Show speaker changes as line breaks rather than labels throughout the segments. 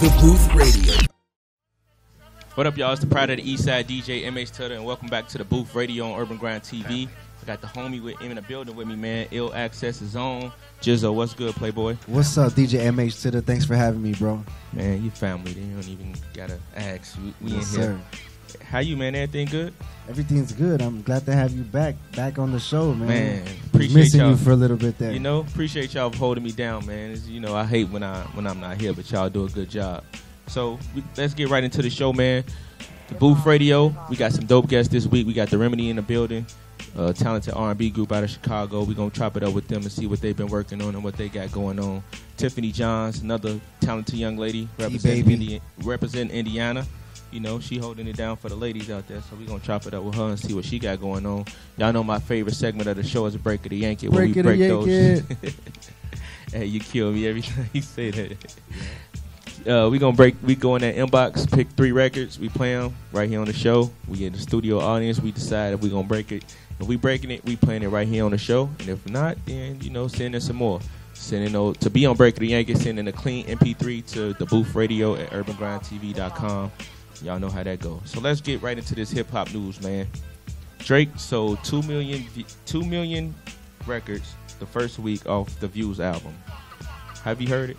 The Booth Radio.
What up, y'all? It's the Pride of the East Side, DJ MH Tutter, and welcome back to the Booth Radio on UrbanGrindTV. I got the homie in the building with me, man. Ill Access is on. Jizzo, what's good, Playboy?
What's up, DJ MH Tutter? Thanks for having me, bro.
Man, you family. They don't even gotta ask. We
Yes,
in here.
sir.
How you, man? Everything good?
Everything's good. I'm glad to have you back on the show, man.
Man,
Was
appreciate
missing
y'all
you for a little bit there.
You know, appreciate y'all for holding me down, man. I hate when I'm not here, but y'all do a good job. So let's get right into the show, man. The Booth Radio. We got some dope guests this week. We got the Remedy in the building, talented R&B group out of Chicago. We're gonna chop it up with them and see what they've been working on and what they got going on. Tiffany Johns, another talented young lady representing Indiana. You know, she holding it down for the ladies out there. So we're going to chop it up with her and see what she got going on. Y'all know my favorite segment of the show is a Break of the Yankee. Where we break those. Hey, you kill me every time you say that. We go in that inbox, pick 3 records. We play them right here on the show. We get the studio audience. We decide if we're going to break it. If we breaking it, we playing it right here on the show. And if not, then, send in some more. To be on Break of the Yankee, send in a clean MP3 to the Booth Radio at UrbanGrindTV.com. Y'all know how that goes. So let's get right into this hip-hop news, man. Drake sold 2 million records the first week off the Views album. Have you heard it?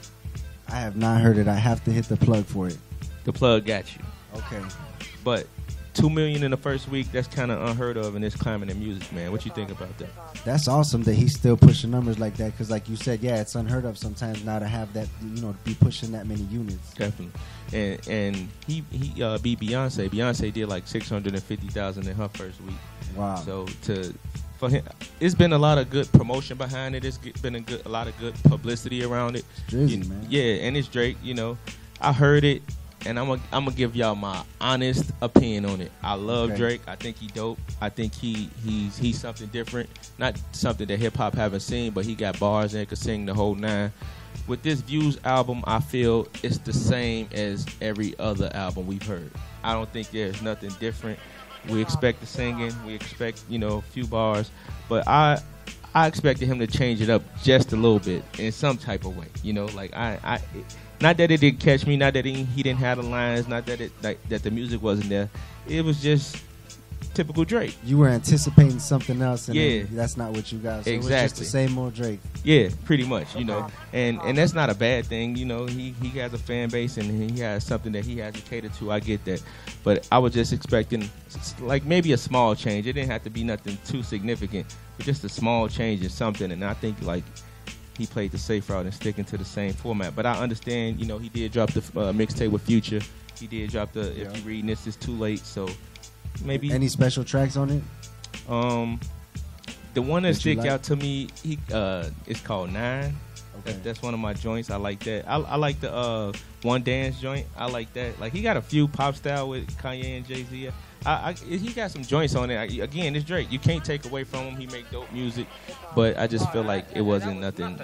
I have not heard it. I have to hit the plug for it.
The plug got you.
Okay.
But 2 million in the first week, that's kind of unheard of in this climate in music, man. What you think about that?
That's awesome that he's still pushing numbers like that because, like you said, yeah, it's unheard of sometimes now to have that, be pushing that many units.
Definitely. And he beat Beyonce. Beyonce did like 650,000 in her first week.
Wow.
So for him, it's been a lot of good promotion behind it. It's been a lot of good publicity around it.
It's Drizzy, man.
Yeah, and it's Drake. I heard it, and I'm gonna give y'all my honest opinion on it. I love Drake. I think he dope. I think he's something different. Not something that hip hop haven't seen, but he got bars and could sing the whole 9. With this Views album, I feel it's the same as every other album we've heard. I don't think there's nothing different. We expect the singing. We expect, a few bars. But I expected him to change it up just a little bit in some type of way. Not that it didn't catch me, not that he didn't have the lines, not that that the music wasn't there. It was just typical Drake.
You were anticipating something else, and
yeah,
that's not what you got. So
exactly.
It was just the same old Drake.
Yeah, pretty much. And that's not a bad thing. He has a fan base and he has something that he has to cater to. I get that, but I was just expecting like maybe a small change. It didn't have to be nothing too significant, but just a small change in something. And I think like he played the safe route and sticking to the same format. But I understand. He did drop the mixtape with Future. He did drop the If You Reading This It's Too Late. So. Maybe
any special tracks on it?
The one that stick out to me, it's called 9. Okay. That's one of my joints. I like that. I like the One Dance joint. I like that. Like he got a few pop style with Kanye and Jay-Z. He got some joints on it. Again, it's Drake. You can't take away from him. He make dope music, but I just feel like it wasn't nothing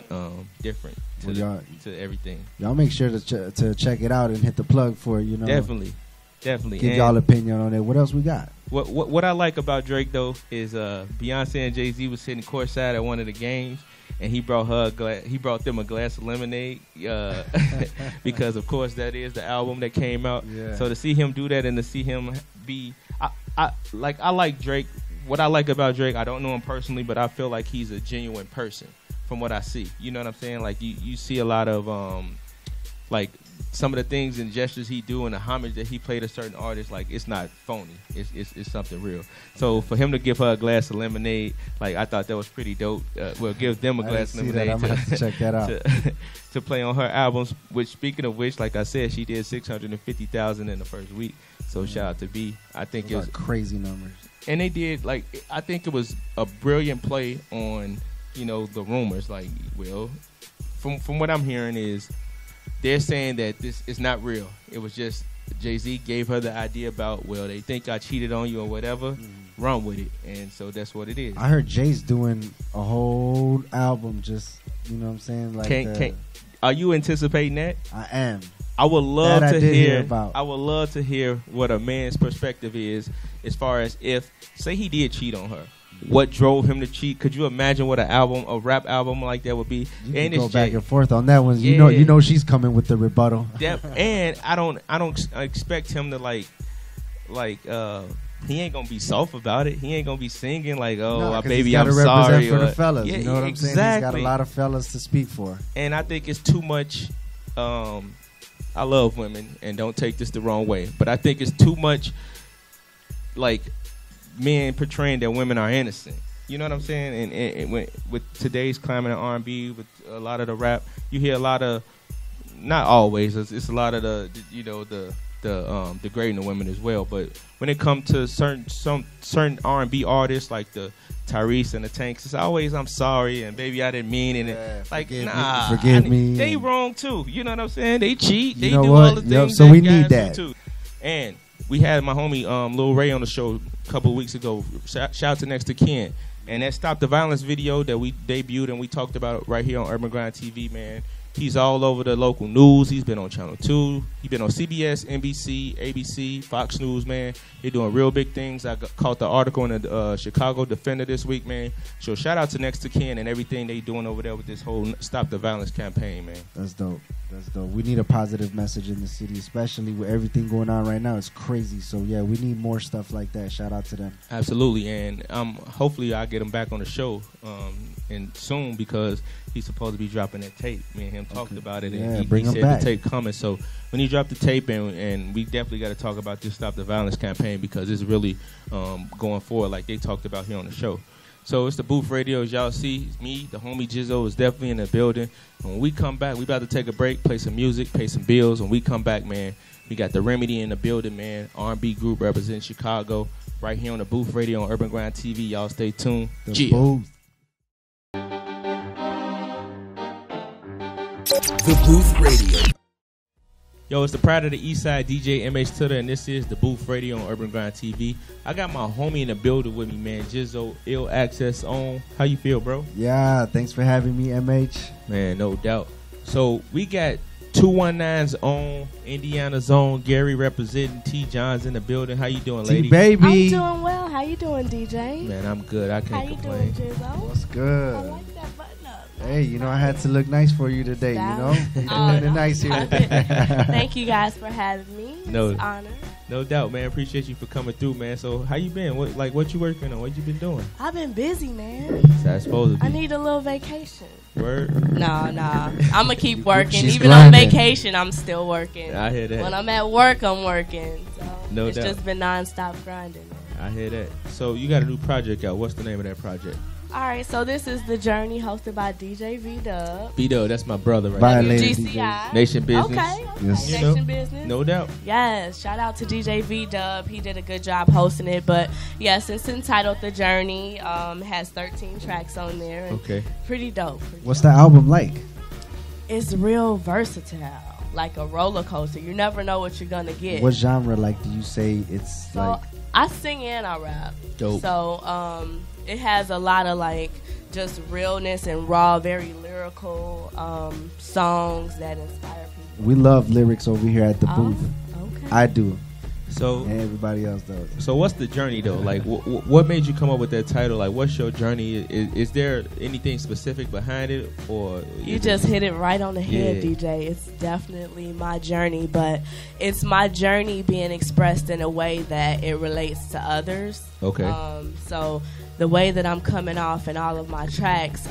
different to everything.
Y'all make sure to check it out and hit the plug for it.
Definitely.
Give y'all opinion on it. What else we got?
What I like about Drake though is Beyonce and Jay-Z was sitting courtside at one of the games, and he brought them a glass of lemonade because of course that is the album that came out. Yeah. So to see him do that and to see him be, I like Drake. What I like about Drake, I don't know him personally, but I feel like he's a genuine person from what I see. You know what I'm saying? Like you see a lot of like some of the things and gestures he do and the homage that he played a certain artist, like it's not phony. It's something real. So for him to give her a glass of lemonade, like I thought that was pretty dope. Give them a glass of lemonade.
I'm gonna have to check that out.
to play on her albums. Which, speaking of which, like I said, she did 650,000 in the first week. So shout out to B. I think it was
crazy numbers.
And they did I think it was a brilliant play on the rumors. Like, well, from what I'm hearing is. They're saying that this is not real. It was just Jay-Z gave her the idea about, well, they think I cheated on you or whatever. Run with it. And so that's what it is.
I heard Jay's doing a whole album just, you know what I'm saying? Like,
are you anticipating that?
I am.
I would love
That I
to
did
hear
hear about.
I would love to hear what a man's perspective is as far as if, say, he did cheat on her. What drove him to cheat? Could you imagine what a rap album like that would be?
You
and
can go
it's
back
Jay.
and forth on that one.
Yeah.
You know she's coming with the rebuttal.
And I don't expect him to like he ain't gonna be soft about it. He ain't gonna be singing like, "Oh,
No, 'cause
baby,
he's gotta
I'm
represent
sorry."
for the fellas.
Yeah,
you know what I'm saying? He's got a
exactly.
lot of fellas to speak for.
And I think it's too much. I love women, and don't take this the wrong way, but I think it's too much like men portraying that women are innocent. You know what I'm saying? And with today's climate of R&B, with a lot of the rap, you hear a lot of, not always, it's a lot of the degrading the women as well. But when it comes to certain R&B artists like the Tyrese and the Tanks, it's always "I'm sorry" and "baby, I didn't mean it."
Yeah,
Like,
forgive me.
They wrong too. You know what I'm saying? They cheat. They
know
do
what?
all the things.
So
that
we
guys
need
do
that.
too. And we had my homie Lil Ray on the show a couple of weeks ago. Shout out to Next to Ken. And that Stop the Violence video that we debuted and we talked about right here on Urban Grind TV, man. He's all over the local news. He's been on Channel 2. He's been on CBS, NBC, ABC, Fox News, man. They're doing real big things. I caught the article in the Chicago Defender this week, man. So shout out to Next to Ken and everything they doing over there with this whole Stop the Violence campaign, man.
That's dope. That's dope. We need a positive message in the city, especially with everything going on right now. It's crazy. So, yeah, we need more stuff like that. Shout out to them.
Absolutely. And hopefully I'll get him back on the show and soon, because he's supposed to be dropping that tape. Me and him talked about it, and he said
back.
the tape coming. So when he dropped the tape, and we definitely got to talk about this Stop the Violence campaign, because it's really going forward like they talked about here on the show. So it's the Booth Radio. As y'all see, it's me, the homie Jizzo is definitely in the building. When we come back, we about to take a break, play some music, pay some bills. When we come back, man, we got the Remedy in the building, man. R&B group representing Chicago right here on the Booth Radio on Urban Grind TV. Y'all stay tuned.
The Booth.
The Booth Radio.
Yo, it's the Pride of the East Side, DJ MH Tutter, and this is the Booth Radio on Urban Grind TV. I got my homie in the building with me, man, Jizzo, Ill Access on. How you feel, bro?
Yeah, thanks for having me, MH.
Man, no doubt. So we got 219's own, Indiana's own, Gary representing T. John's in the building. How you doing, lady?
T-Baby.
I'm doing well. How you doing, DJ?
Man, I'm good. I
How
can't
you
complain.
doing, Jizzo?
What's good?
I like that button up.
Hey, you know, I had to look nice for you today, you know? You're
Oh,
looking nice here today.
Thank you guys for having me. It's
No.
an honor.
No doubt, man. Appreciate you for coming through, man. So how you been? What you working on? What you been doing?
I've been busy, man.
So I supposed to
I
be.
need a little vacation.
Word?
No. I'm going to keep working.
She's
Even
grinding.
on vacation, I'm still working.
I hear that.
When I'm at work, I'm working. So
No
it's
doubt.
just been nonstop grinding, man.
I hear that. So you got a new project out. What's the name of that project?
All right, so this is The Journey, hosted by DJ V-Dub.
B-Dub, that's my brother right
Violated
there.
GCI.
Nation Business.
Okay.
Yes.
You
Nation
know,
Business.
no doubt.
Yes, shout out to DJ V-Dub. He did a good job hosting it. But yes, it's entitled The Journey. Has 13 tracks on there. And
Okay.
pretty dope.
What's the album like?
It's real versatile, like a roller coaster. You never know what you're gonna get.
What genre, like, do you say it's
So
like?
I sing and I rap.
Dope.
So it has a lot of like just realness and raw, very lyrical songs that inspire people.
We love lyrics over here at the
Oh,
booth.
okay.
I do,
So
and everybody else does.
So what's the journey though? Like, what made you come up with that title? Like, what's your journey? Is there anything specific behind it, or
You just hit it right on the head,
Yeah.
DJ. It's definitely my journey, but it's my journey being expressed in a way that it relates to others.
Okay.
So the way that I'm coming off in all of my tracks,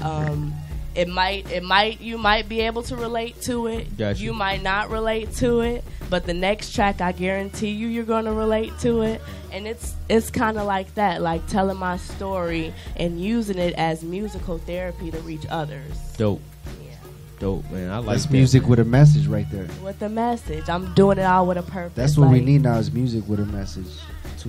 you might be able to relate to it.
Gotcha.
You might not relate to it, but the next track, I guarantee you're going to relate to it. And it's kind of like that, like telling my story and using it as musical therapy to reach others.
Dope.
Yeah.
Dope, man. I like
That's
that.
music with a message right there.
With a message. I'm doing it all with a purpose.
That's what we
Like,
need now is music with a message.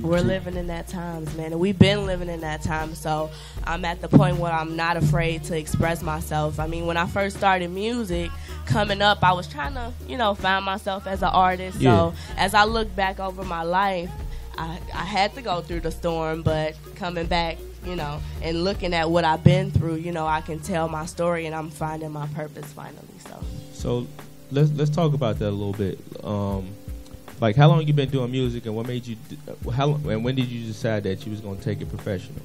We're living in that times, man, and we've been living in that time. So I'm at the point where I'm not afraid to express myself. I mean, when I first started music, coming up, I was trying to, find myself as an artist.
Yeah.
So as I look back over my life, I had to go through the storm, but coming back, and looking at what I've been through, I can tell my story, and I'm finding my purpose finally. So
let's talk about that a little bit. Like, how long you been doing music, and what made you? And when did you decide that you was gonna take it professional?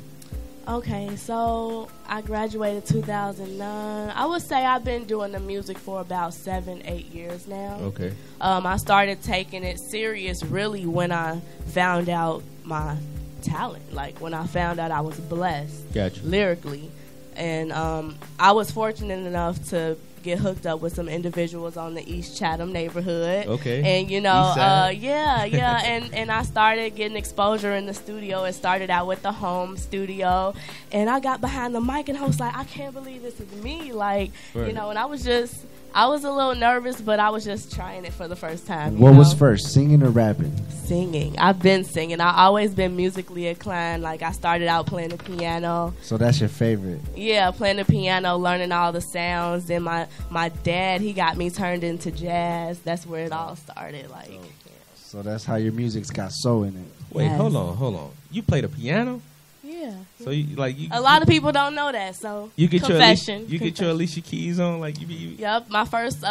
Okay, so I graduated 2009. I would say I've been doing the music for about 7-8 years now.
Okay.
I started taking it serious really when I found out my talent. Like when I found out I was blessed lyrically. And I was fortunate enough to get hooked up with some individuals on the East Chatham neighborhood.
Okay.
And, you know, and I started getting exposure in the studio. It started out with the home studio. And I got behind the mic and I was like, I can't believe this is me. Like, you know, and I was a little nervous, but I was just trying it for the first time.
What was first, singing or rapping?
Singing. I've been singing. I've always been musically inclined. Like, I started out playing the piano.
So that's your favorite? Yeah,
playing the piano, learning all the sounds. Then my dad, he got me turned into jazz. That's where it all started. Like,
so that's how your music's got soul in it.
Wait, yes. Hold on. You play the piano?
Yeah.
So you
a lot of people don't know that. So
you get
confession.
You get your Alicia Keys on, like you.
Yep. My first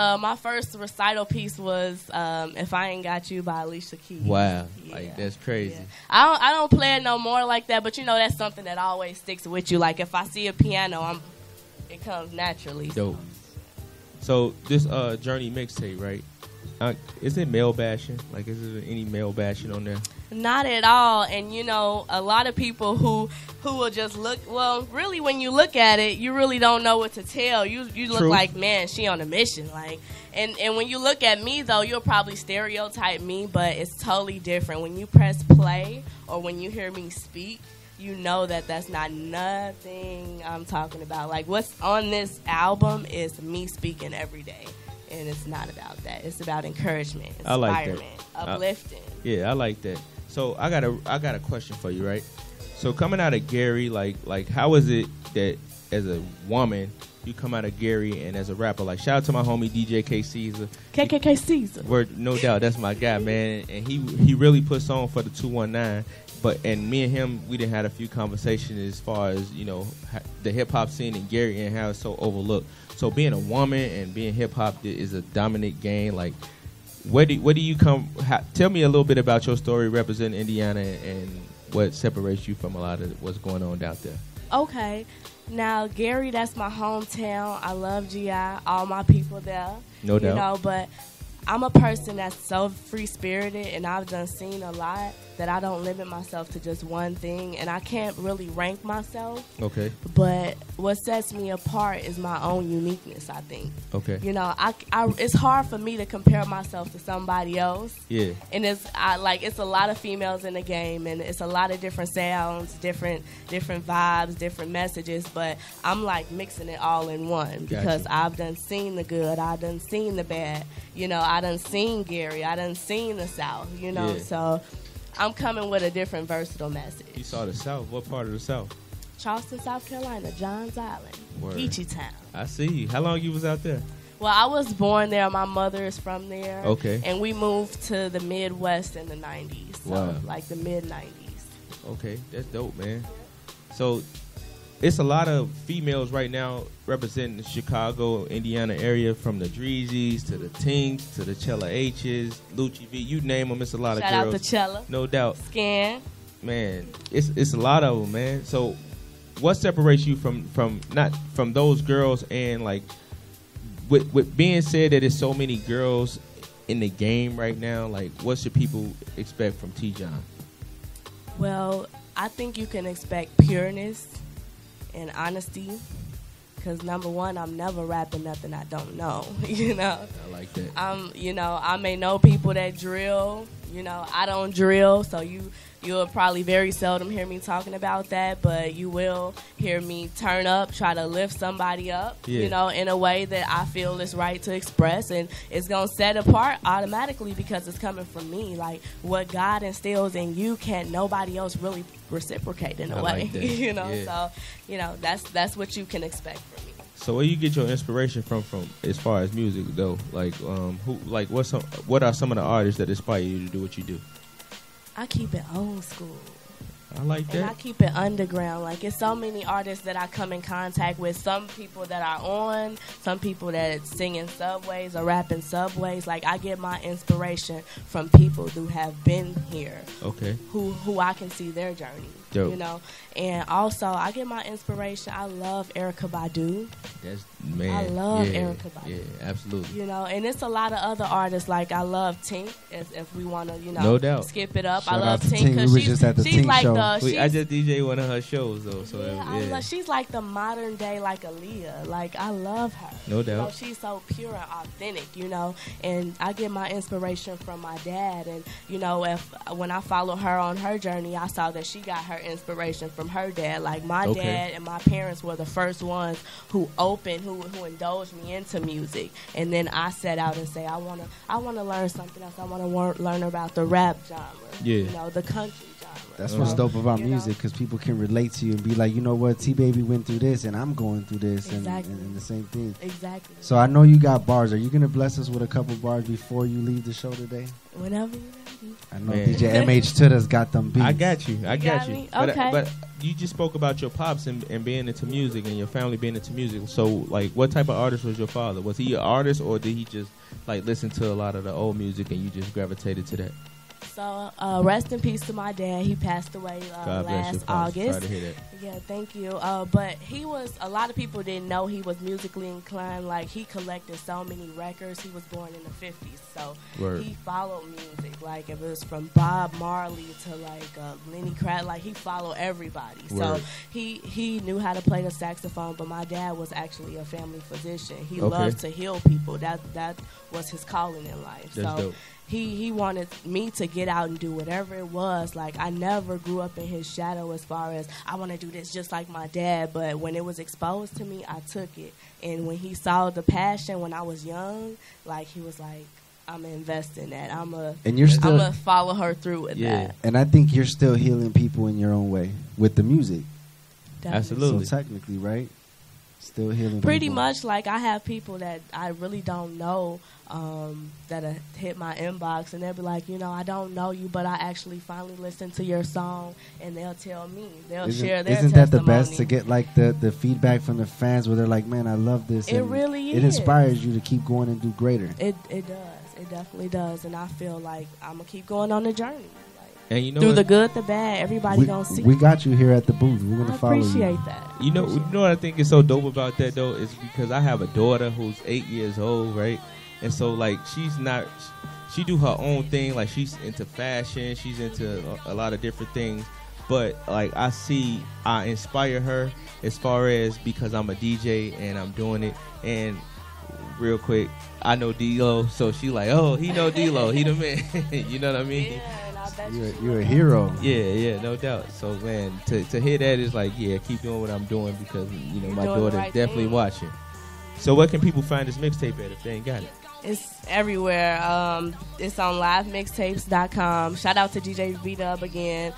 recital piece was "If I Ain't Got You" by Alicia Keys.
Wow,
yeah.
like that's crazy.
Yeah. I don't play it no more like that, but you know that's something that always sticks with you. Like if I see a piano, it comes naturally.
Dope. So this Journey mixtape, right? Is it male bashing? Like, is there any male bashing on there?
Not at all. And, you know, a lot of people who will just look, well, really, when you look at it, you really don't know what to tell. You look
True.
like, man, she on a mission. Like, and when you look at me, though, you'll probably stereotype me, but it's totally different. When you press play or when you hear me speak, you know that that's not nothing I'm talking about. Like, what's on this album is me speaking every day. And it's not about that. It's about encouragement, inspirement, uplifting.
I like that. So I got a question for you, right? So coming out of Gary, like how is it that as a woman you come out of Gary and as a rapper? Like, shout out to my homie DJ K Caesar.
KKK Caesar.
Word, no doubt, that's my guy, man. And he really puts on for the 219. And me and him, we done had a few conversations as far as, you know, the hip hop scene in Gary and how it's so overlooked. So being a woman and being hip hop is a dominant game. Like, where do you come? Tell me a little bit about your story representing Indiana and what separates you from a lot of what's going on down there.
Okay, now Gary, that's my hometown. I love GI, all my people there.
No doubt.
You know, but I'm a person that's so free spirited, and I've done seen a lot that I don't limit myself to just one thing, and I can't really rank myself.
Okay.
But what sets me apart is my own uniqueness, I think.
Okay.
You know, it's hard for me to compare myself to somebody else.
Yeah.
And it's a lot of females in the game, and it's a lot of different sounds, different vibes, different messages, but I'm like mixing it all in one because I've done seen the good, I done seen the bad. You know, I done seen Gary, I done seen the South, you know, so I'm coming with a different versatile message.
You saw the South. What part of the South?
Charleston, South Carolina, Johns Island, Peachy Town.
I see you. How long you was out there?
Well, I was born there. My mother is from there.
Okay.
And we moved to the Midwest in the 90s. So, like the mid-90s.
Okay. That's dope, man. So, it's a lot of females right now representing the Chicago, Indiana area, from the Dreezys to the Tinks to the Chella H's, Lucci V, you name them. It's a lot of girls.
Shout out to Chella.
No doubt.
Scan.
Man, it's a lot of them, man. So, what separates you from those girls? And like, with being said that there's so many girls in the game right now, like, what should people expect from T-John?
Well, I think you can expect pureness and honesty, because number one, I'm never rapping nothing I don't know. You know,
I like that.
You know, I may know people that drill. You know, I don't drill, so you'll probably very seldom hear me talking about that, but you will hear me turn up, try to lift somebody up, you know, in a way that I feel is right to express, and it's going to set apart automatically because it's coming from me. Like, what God instills in you can't nobody else really reciprocate in a way,
like
you know, so, you know, that's what you can expect from me.
So where you get your inspiration from as far as music though? Like, what are some of the artists that inspire you to do what you do?
I keep it old school.
I like that.
And I keep it underground. Like, it's so many artists that I come in contact with. Some people that are on, some people that sing in subways or rap in subways. Like, I get my inspiration from people who have been here.
Okay.
Who I can see their journey.
Dope.
You know, and also I get my inspiration. I love Erykah Badu.
That's man.
I love Erykah Badu.
Yeah, absolutely.
You know, and it's a lot of other artists. Like, I love Tink. If we want to,
no doubt,
skip it up.
Shout
I love
out to
Tink
We were just at the
she's
Tink
like
show.
I just DJ one of her shows though. So
yeah, she's like the modern day like Aaliyah. Like, I love her.
No doubt.
You know, she's so pure and authentic. You know, and I get my inspiration from my dad. And you know, when I followed her on her journey, I saw that she got her inspiration from her dad. Like, my dad and my parents were the first ones who indulged me into music, and then I set out and say I want to learn something else. I want to learn about the rap genre, you know, the country genre.
That's what's dope about music, because people can relate to you and be like, you know what, T-Baby went through this and I'm going through this, and the same thing.
Exactly.
So I know you got bars. Are you gonna bless us with a couple bars before you leave the show today?
Whenever you're ready.
I know DJ MH Tudor's got them beats.
I got you.
Me?
But,
okay.
But you just spoke about your pops and being into music and your family being into music. So, like, what type of artist was your father? Was he an artist, or did he just, like, listen to a lot of the old music and you just gravitated to that?
So, rest in peace to my dad. He passed away last August.
Sorry to hear that.
Yeah, thank you. But he was, a lot of people didn't know he was musically inclined. Like, he collected so many records. He was born in the 50s, so he followed music. Like, if it was from Bob Marley to, like, Lenny Kravitz, like, he followed everybody. So he knew how to play the saxophone, but my dad was actually a family physician. He loved to heal people. That was his calling in life.
That's dope.
He wanted me to get out and do whatever it was. Like, I never grew up in his shadow as far as I want to do this just like my dad. But when it was exposed to me, I took it. And when he saw the passion when I was young, like, he was like, I'm going to invest in that. I'm going to follow her through with that.
And I think you're still healing people in your own way with the music.
Definitely.
Absolutely.
So technically, right? Still healing
Pretty
people.
much. Like, I have people that I really don't know that hit my inbox, and they'll be like, you know, I don't know you, but I actually finally listened to your song, and they'll tell me. They'll share their testimony.
Isn't that the best, to get, like, the feedback from the fans where they're like, man, I love this.
It really is.
It inspires you to keep going and do greater.
It does. It definitely does. And I feel like I'm going to keep going on the journey.
And you know
through the good, the bad, everybody gonna see.
We got you here at the booth. We're gonna follow you.
I appreciate that.
You know what I think is so dope about that though is because I have a daughter who's 8 years old, right? And so, like, she do her own thing. Like, she's into fashion, she's into a lot of different things. But, like, I inspire her as far as, because I'm a DJ and I'm doing it. And real quick, I know D-Lo, so she like, oh, he know D-Lo, he the man. You know what I mean?
Yeah.
You're a hero.
Yeah, no doubt. So, man, to hear that is like, yeah, keep doing what I'm doing, because, you know, my daughter's definitely watching. So where can people find this mixtape at if they ain't got it?
It's everywhere. It's on livemixtapes.com. Shout out to DJ V-Dub again.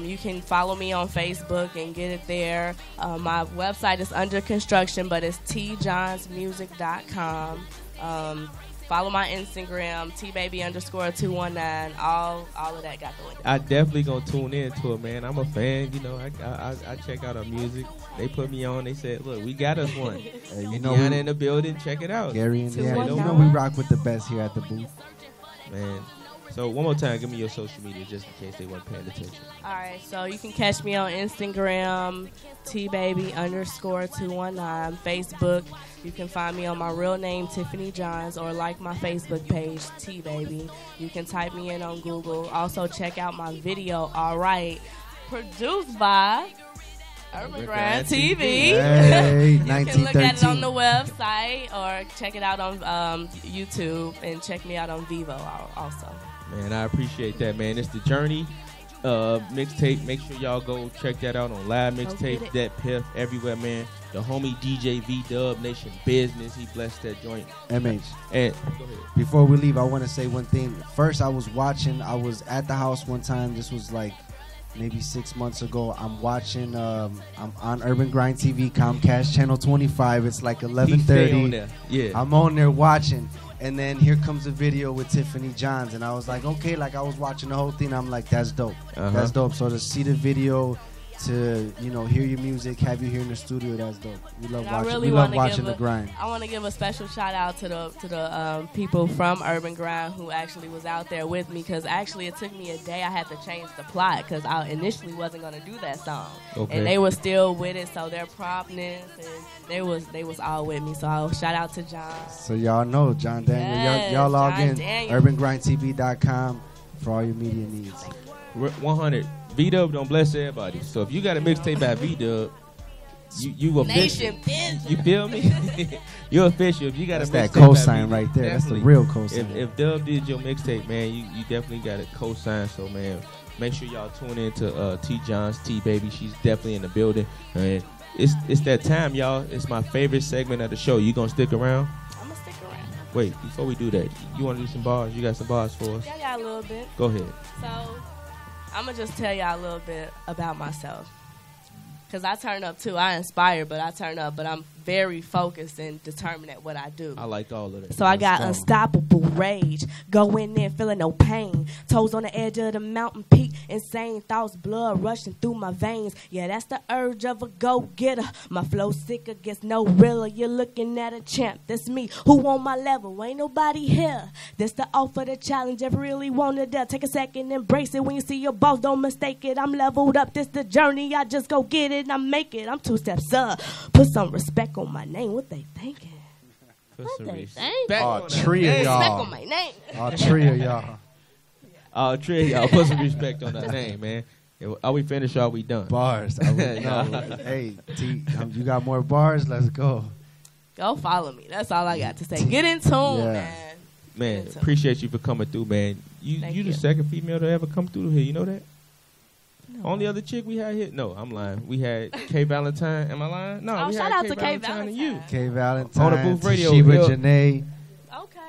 You can follow me on Facebook and get it there. My website is under construction, but it's tjohnsmusic.com. Follow my Instagram, tbaby_219. All of that got the link.
I definitely gonna tune in to it, man. I'm a fan. You know, I check out her music. They put me on. They said, look, we got us one. You know, in the building. Check it out.
Gary and Indiana. You know we rock with the best here at the booth.
Man. So one more time, give me your social media just in case they weren't paying attention.
All right, so you can catch me on Instagram, tbaby_219, Facebook. You can find me on my real name, Tiffany Johns, or like my Facebook page, T-Baby. You can type me in on Google. Also, check out my video, All Right, produced by UrbanGrindTV.
Hey,
You can look at it on the website or check it out on YouTube, and check me out on Vivo also.
Man, I appreciate that, man. It's the Journey mixtape. Make sure y'all go check that out on Live Mixtape, That Piff, everywhere, man. The homie DJ V-Dub, Nation Business, he blessed that joint.
MH.
And
before we leave, I want to say one thing. First, I was at the house one time. This was like maybe 6 months ago. I'm watching, I'm on Urban Grind TV, Comcast channel 25. It's like 11:30.
Yeah.
I'm on there watching. And then here comes a video with Tiffany Johns, and I was like, okay, like I was watching the whole thing. I'm like, that's dope. That's dope. So to see the video, to hear your music, have you here in the studio, that's dope. We love watching. We love watching the grind.
I want to give a special shout out to the people from Urban Grind who actually was out there with me, because actually it took me a day. I had to change the plot because I initially wasn't gonna do that song, and they were still with it. So their promptness and they was all with me. So I'll shout out to John.
So y'all know John Daniel.
Yes,
y'all log
John
in
Daniel.
UrbanGrindTV.com for all your media needs.
100. V-Dub don't bless everybody. So if you got a mixtape by V-Dub, you official. You feel me? You're official. If you got
That's
a
that
mixtape
cosign right there. That's the real cosign.
If Dub did your mixtape, man, you definitely got a cosign. So man, make sure y'all tune in to T John's T Baby. She's definitely in the building. And it's that time, y'all. It's my favorite segment of the show. You gonna stick around?
I'm gonna stick around.
Wait, before we do that, you want to do some bars? You got some bars for us?
Yeah, a little bit.
Go ahead.
So I'm going to just tell y'all a little bit about myself. Because I turn up, too. I inspire, but I turn up. But I'm very focused and determined at what I do.
I like all of that.
So I got unstoppable rage. Go in there feeling no pain. Toes on the edge of the mountain peak. Insane thoughts, blood rushing through my veins. Yeah, that's the urge of a go-getter. My flow sicker gets no realer. You're looking at a champ. That's me. Who on my level? Ain't nobody here. That's the offer, the challenge. If you really wanted to take a second, embrace it. When you see your boss, don't mistake it. I'm leveled up. This the journey. I just go get it. I make it. I'm 2 steps up. Put some respect on my name. What they thinking?
What
they
thinking?
All three of y'all.
Respect on my name.
All three of y'all.
All three of y'all. Put some respect on that name, man. Are we finished or are we done?
Bars. Hey, T, you got more bars? Let's go.
Go follow me. That's all I got to say. Get in tune, man.
Man, appreciate you for coming through, man. You the second female to ever come through here. You know that? No. Only other chick we had here? No, I'm lying. We had K Valentine. Am I lying? No, we
shout
had
out
K
to K
Valentine and you.
K Valentine.
On the Booth Radio.
Shiva Janae.
Okay.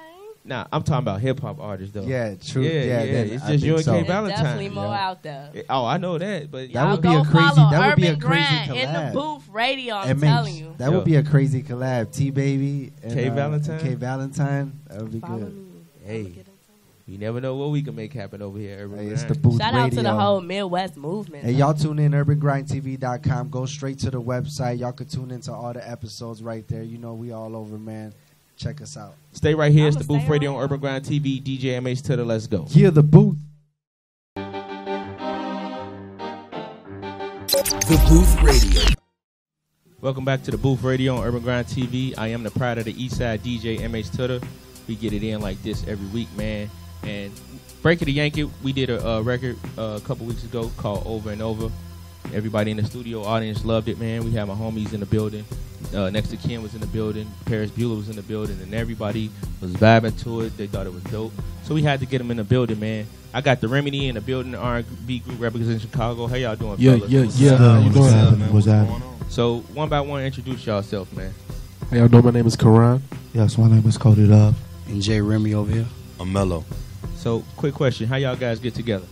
Nah, I'm talking about hip hop artists though.
Yeah, true.
Yeah. It's just you and K Valentine.
Definitely more out there.
I know that, but
that would be a crazy. That would be a crazy collab.
In the Booth Radio, I'm telling you.
That would be a crazy collab. T Baby and
K Valentine.
K Valentine. That would be
Follow
good.
Me.
Hey. You never know what we can make happen over here.
It's the Booth
Shout
Radio.
out to the whole Midwest movement.
Hey, y'all tune in UrbanGrindTV.com. Go straight to the website. Y'all can tune into all the episodes right there. You know we all over, man. Check us out.
Stay right here. It's the Booth Radio on Urban Grind TV. DJ MH Tutter. Let's go.
Yeah, the Booth.
The Booth Radio.
Welcome back to the Booth Radio on Urban Grind TV. I am the pride of the Eastside DJ MH Tutter. We get it in like this every week, man. And Break of the Yankee, we did a record a couple weeks ago called Over and Over. Everybody in the studio audience loved it, man. We had my homies in the building. Next to Ken was in the building. Paris Bueller was in the building. And everybody was vibing to it. They thought it was dope. So we had to get them in the building, man. I got the Remedy in the building, the R&B group representing Chicago. How y'all doing, fellas?
How you doing?
What's happening? So one by one, introduce yourself, man.
How y'all doing? My name is Karan.
Yes, my name is Cody Love.
And Jay Remy over here.
I'm Mello.
So, quick question. How y'all guys get together?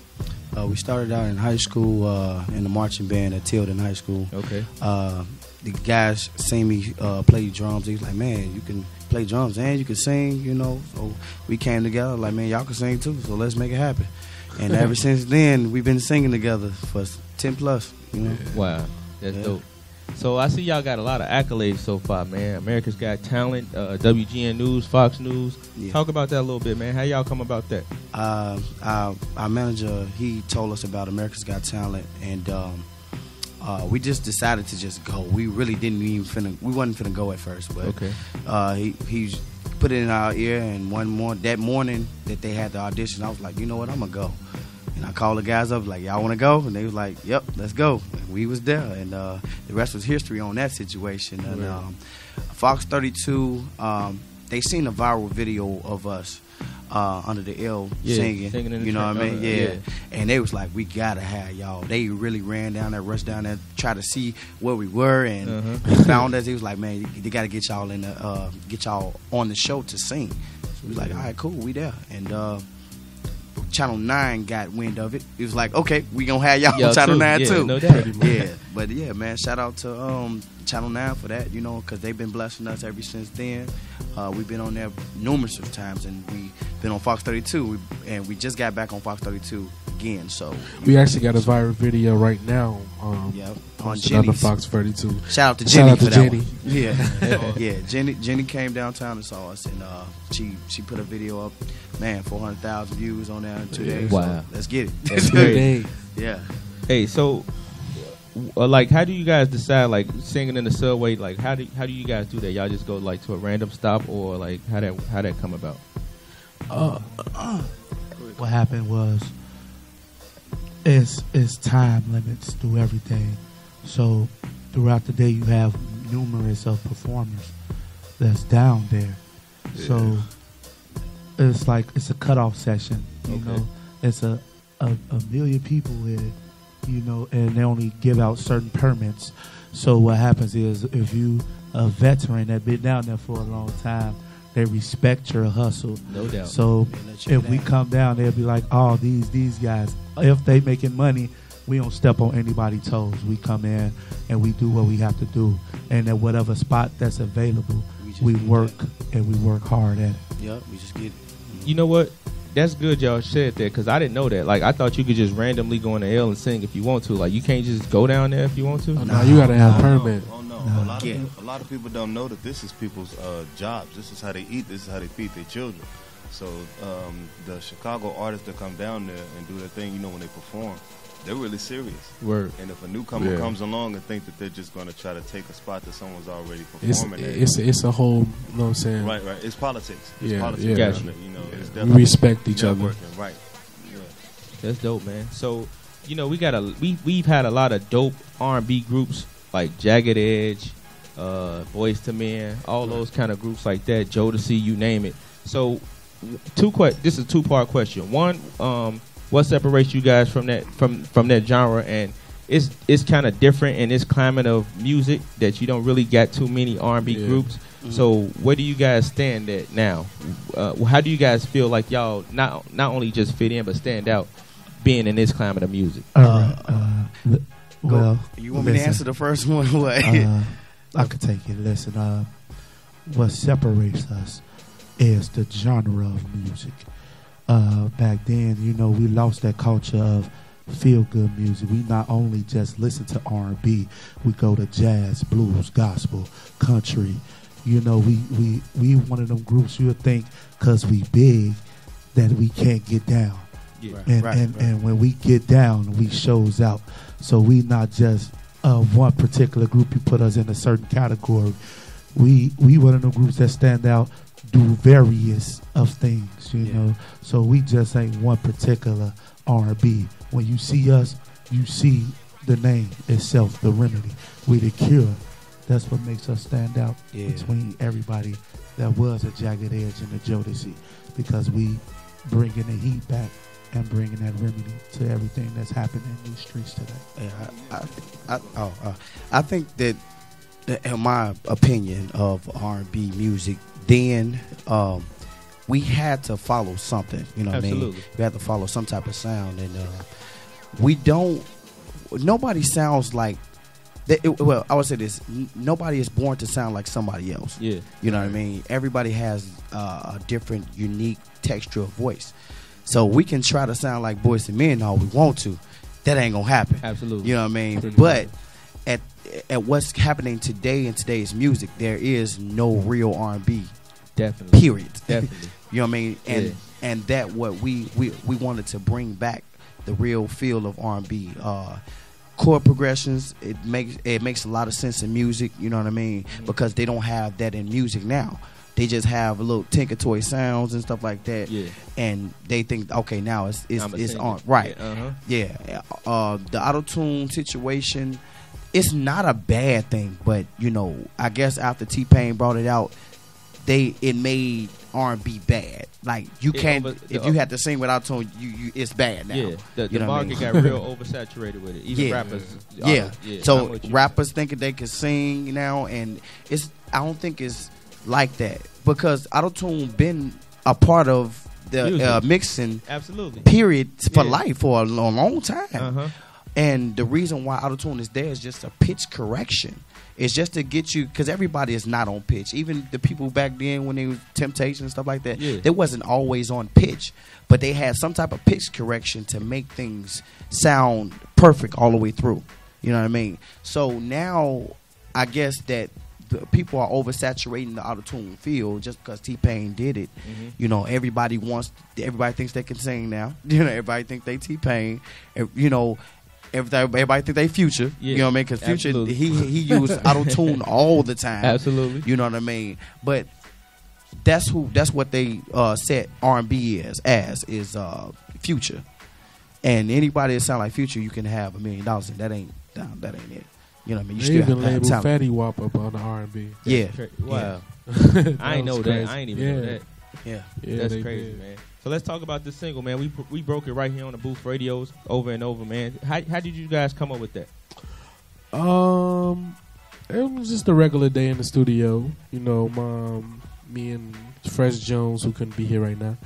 We started out in high school in the marching band at Tilden High School.
Okay.
The guys seen me play drums. He was like, man, you can play drums and you can sing, you know. So we came together like, man, y'all can sing too, so let's make it happen. And ever since then, we've been singing together for 10 plus, you know.
Wow. That's dope. So I see y'all got a lot of accolades so far, man. America's Got Talent, WGN News, Fox News. Yeah. Talk about that a little bit, man. How y'all come about that?
Our manager, he told us about America's Got Talent, and we just decided to just go. We really didn't even we wasn't finna go at first, but he put it in our ear, and that morning that they had the audition, I was like, you know what, I'm gonna go. And I called the guys up, like, y'all want to go? And they was like, yep, let's go. And we was there, and the rest was history on that situation. And Fox 32, they seen a viral video of us under the L singing you know what I mean? Yeah. And they was like, we gotta have y'all. They really ran down there, rushed down there, tried to see where we were, and they found us. He was like, man, they gotta get y'all in the get y'all on the show to sing. So we was like, all right, cool, we there. And Channel 9 got wind of it. It was like, okay, we gonna have y'all on Channel 9 too.
No doubt.
Yeah, But yeah, man, shout out to Channel 9 for that, you know, because they've been blessing us ever since then. We've been on there numerous of times, and we've been on Fox 32, and we just got back on Fox 32 again. So
we actually got a viral video right now.
On
the Fox 32.
Shout out to Jenny for that
Jenny.
one. Yeah, yeah. Jenny came downtown and saw us, and she put a video up. Man, 400,000 views on there in 2 days.
Wow,
so let's get it.
That's great.
Yeah.
Hey, so like, how do you guys decide, like, singing in the subway? Like, how do you guys do that? Y'all just go like to a random stop, or like how that come about?
What happened was it's time limits through everything. So throughout the day you have numerous of performers that's down there. Yeah. So it's like it's a cutoff session. You know, it's a million people with it. You know, and they only give out certain permits. So what happens is, if you a veteran that been down there for a long time, they respect your hustle.
No doubt.
So if we come down, they'll be like, "Oh, these guys, if they making money, we don't step on anybody's toes. We come in and we do what we have to do, and at whatever spot that's available, we work and we work hard at it."
Yep, we just get it.
You know what? That's good y'all said that, because I didn't know that. Like, I thought you could just randomly go in the L and sing if you want to. Like, you can't just go down there if you want to?
Oh, no, you got to have a permit.
Oh, no. A lot of people don't know that this is people's jobs. This is how they eat. This is how they feed their children. So the Chicago artists that come down there and do their thing, you know, when they perform, they're really serious.
Word.
And if a newcomer comes along and think that they're just going to try to take a spot that someone's already performing
it's a whole, you know what I'm saying?
Right. It's politics. It's politics.
Gotcha.
You know, it's
we respect each other.
Right. Yeah.
That's dope, man. So, you know, we've had a lot of dope R&B groups like Jagged Edge, Boyz II Men, all those kind of groups like that, Jodeci, you name it. So, this is a two-part question. One, what separates you guys from that genre? And it's kind of different in this climate of music that you don't really got too many R&B groups. Mm-hmm. So where do you guys stand at now? How do you guys feel like y'all not only just fit in but stand out being in this climate of music?
Well,
you want me to answer the first one? What?
I could take it. Listen, what separates us is the genre of music. Back then, you know, we lost that culture of feel-good music. We not only just listen to R&B, we go to jazz, blues, gospel, country. You know, we one of them groups you would think because we big that we can't get down. Yeah. And when we get down, we shows out. So we not just one particular group. You put us in a certain category. We one of the groups that stand out, do various of things, you know. So we just ain't one particular R&B. When you see us, you see the name itself, The Remedy. We the cure. That's what makes us stand out between everybody that was a Jagged Edge and a Jodeci, because we bringing the heat back and bringing that remedy to everything that's happening in these streets today.
I think that, in my opinion of R&B music, then we had to follow something. You know what I mean? We had to follow some type of sound, and nobody sounds like. Well, I would say this: nobody is born to sound like somebody else. Yeah, you know what I mean. Everybody has a different, unique texture of voice. So we can try to sound like Boyz II Men all we want to. That ain't gonna happen. Absolutely. You know what I mean? But at what's happening today in today's music, there is no real R&B.
Definitely.
Period.
Definitely.
You know what I mean? And that what we wanted to bring back the real feel of R&B. Chord progressions, it makes a lot of sense in music, you know what I mean? Because they don't have that in music now. They just have a little tinker toy sounds and stuff like that. Yeah. And they think, okay, now it's on. Right. Yeah. The auto-tune situation, it's not a bad thing, but you know, I guess after T-Pain brought it out, it made R&B bad. Like you can't if you had to sing without tone, you it's bad now.
Yeah, the market got real oversaturated with it. Even rappers.
So rappers thinking they can sing now, and I don't think it's like that, because auto-tune been a part of the mixing
absolutely
period for life for a long time. And the reason why auto-tune is there is just a pitch correction. It's just to get you, because everybody is not on pitch. Even the people back then when they were Temptation and stuff like that, they wasn't always on pitch. But they had some type of pitch correction to make things sound perfect all the way through. You know what I mean? So now I guess that the people are oversaturating the auto-tune field just because T-Pain did it. You know, everybody thinks they can sing now. You know, everybody think they T-Pain. You know, everybody think they Future. You know what I mean? Because Future, he used auto-tune all the time.
Absolutely.
You know what I mean? But that's what they set R&B as Future. And anybody that sound like Future, you can have $1 million, and that ain't it. You know what I mean? You
they
still
even
have
labeled Fatty Wap up on the R&B.
Yeah.
Wow. I ain't know
crazy.
that. I ain't even know that.
Yeah.
That's crazy, man. So let's talk about this single, man. We broke it right here on the Booth Radios over and over, man. How did you guys come up with that?
It was just a regular day in the studio. You know, me and Fresh Jones, who couldn't be here right now.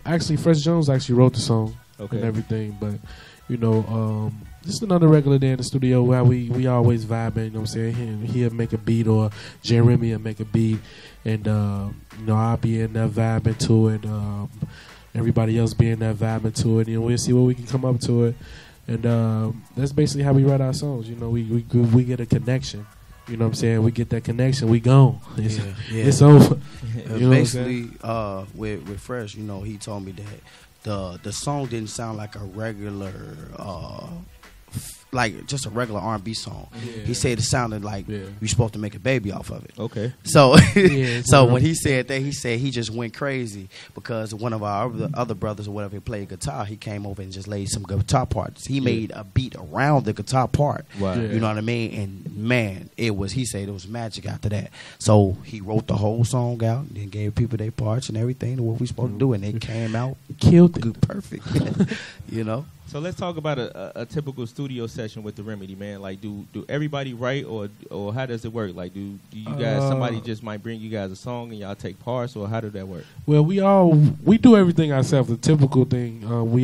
Actually, Fresh Jones actually wrote the song and everything, but you know, just another regular day in the studio where we always vibing. You know what I'm saying? He'll make a beat, or Jeremy will make a beat, and you know, I'll be in there vibing to it. Everybody else be in there vibing to it, and we'll see what we can come up to it. And that's basically how we write our songs. You know, we get a connection. You know what I'm saying? We get that connection, we gone. It's over. You know
basically, with Fresh, you know, he told me that the song didn't sound like a regular, like just a regular R&B song. He said it sounded like you're supposed to make a baby off of it.
Okay.
So, so when he said that, he said he just went crazy because one of our other brothers or whatever, he played guitar. He came over and just laid some guitar parts. He made a beat around the guitar part.
Wow.
You know what I mean? And man, he said it was magic after that. So he wrote the whole song out and then gave people their parts and everything to what we supposed to do, and it came out
killed it.
Good, perfect. You know.
So let's talk about a typical studio session with the Remedy, man. Like, do everybody write, or how does it work? Like, do you guys, somebody just might bring you guys a song and y'all take parts, or how does that work?
Well, we do everything ourselves. The typical thing, we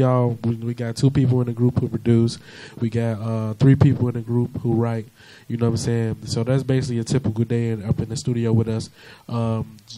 got 2 people in the group who produce. We got 3 people in the group who write. You know what I'm saying? So that's basically a typical day up in the studio with us.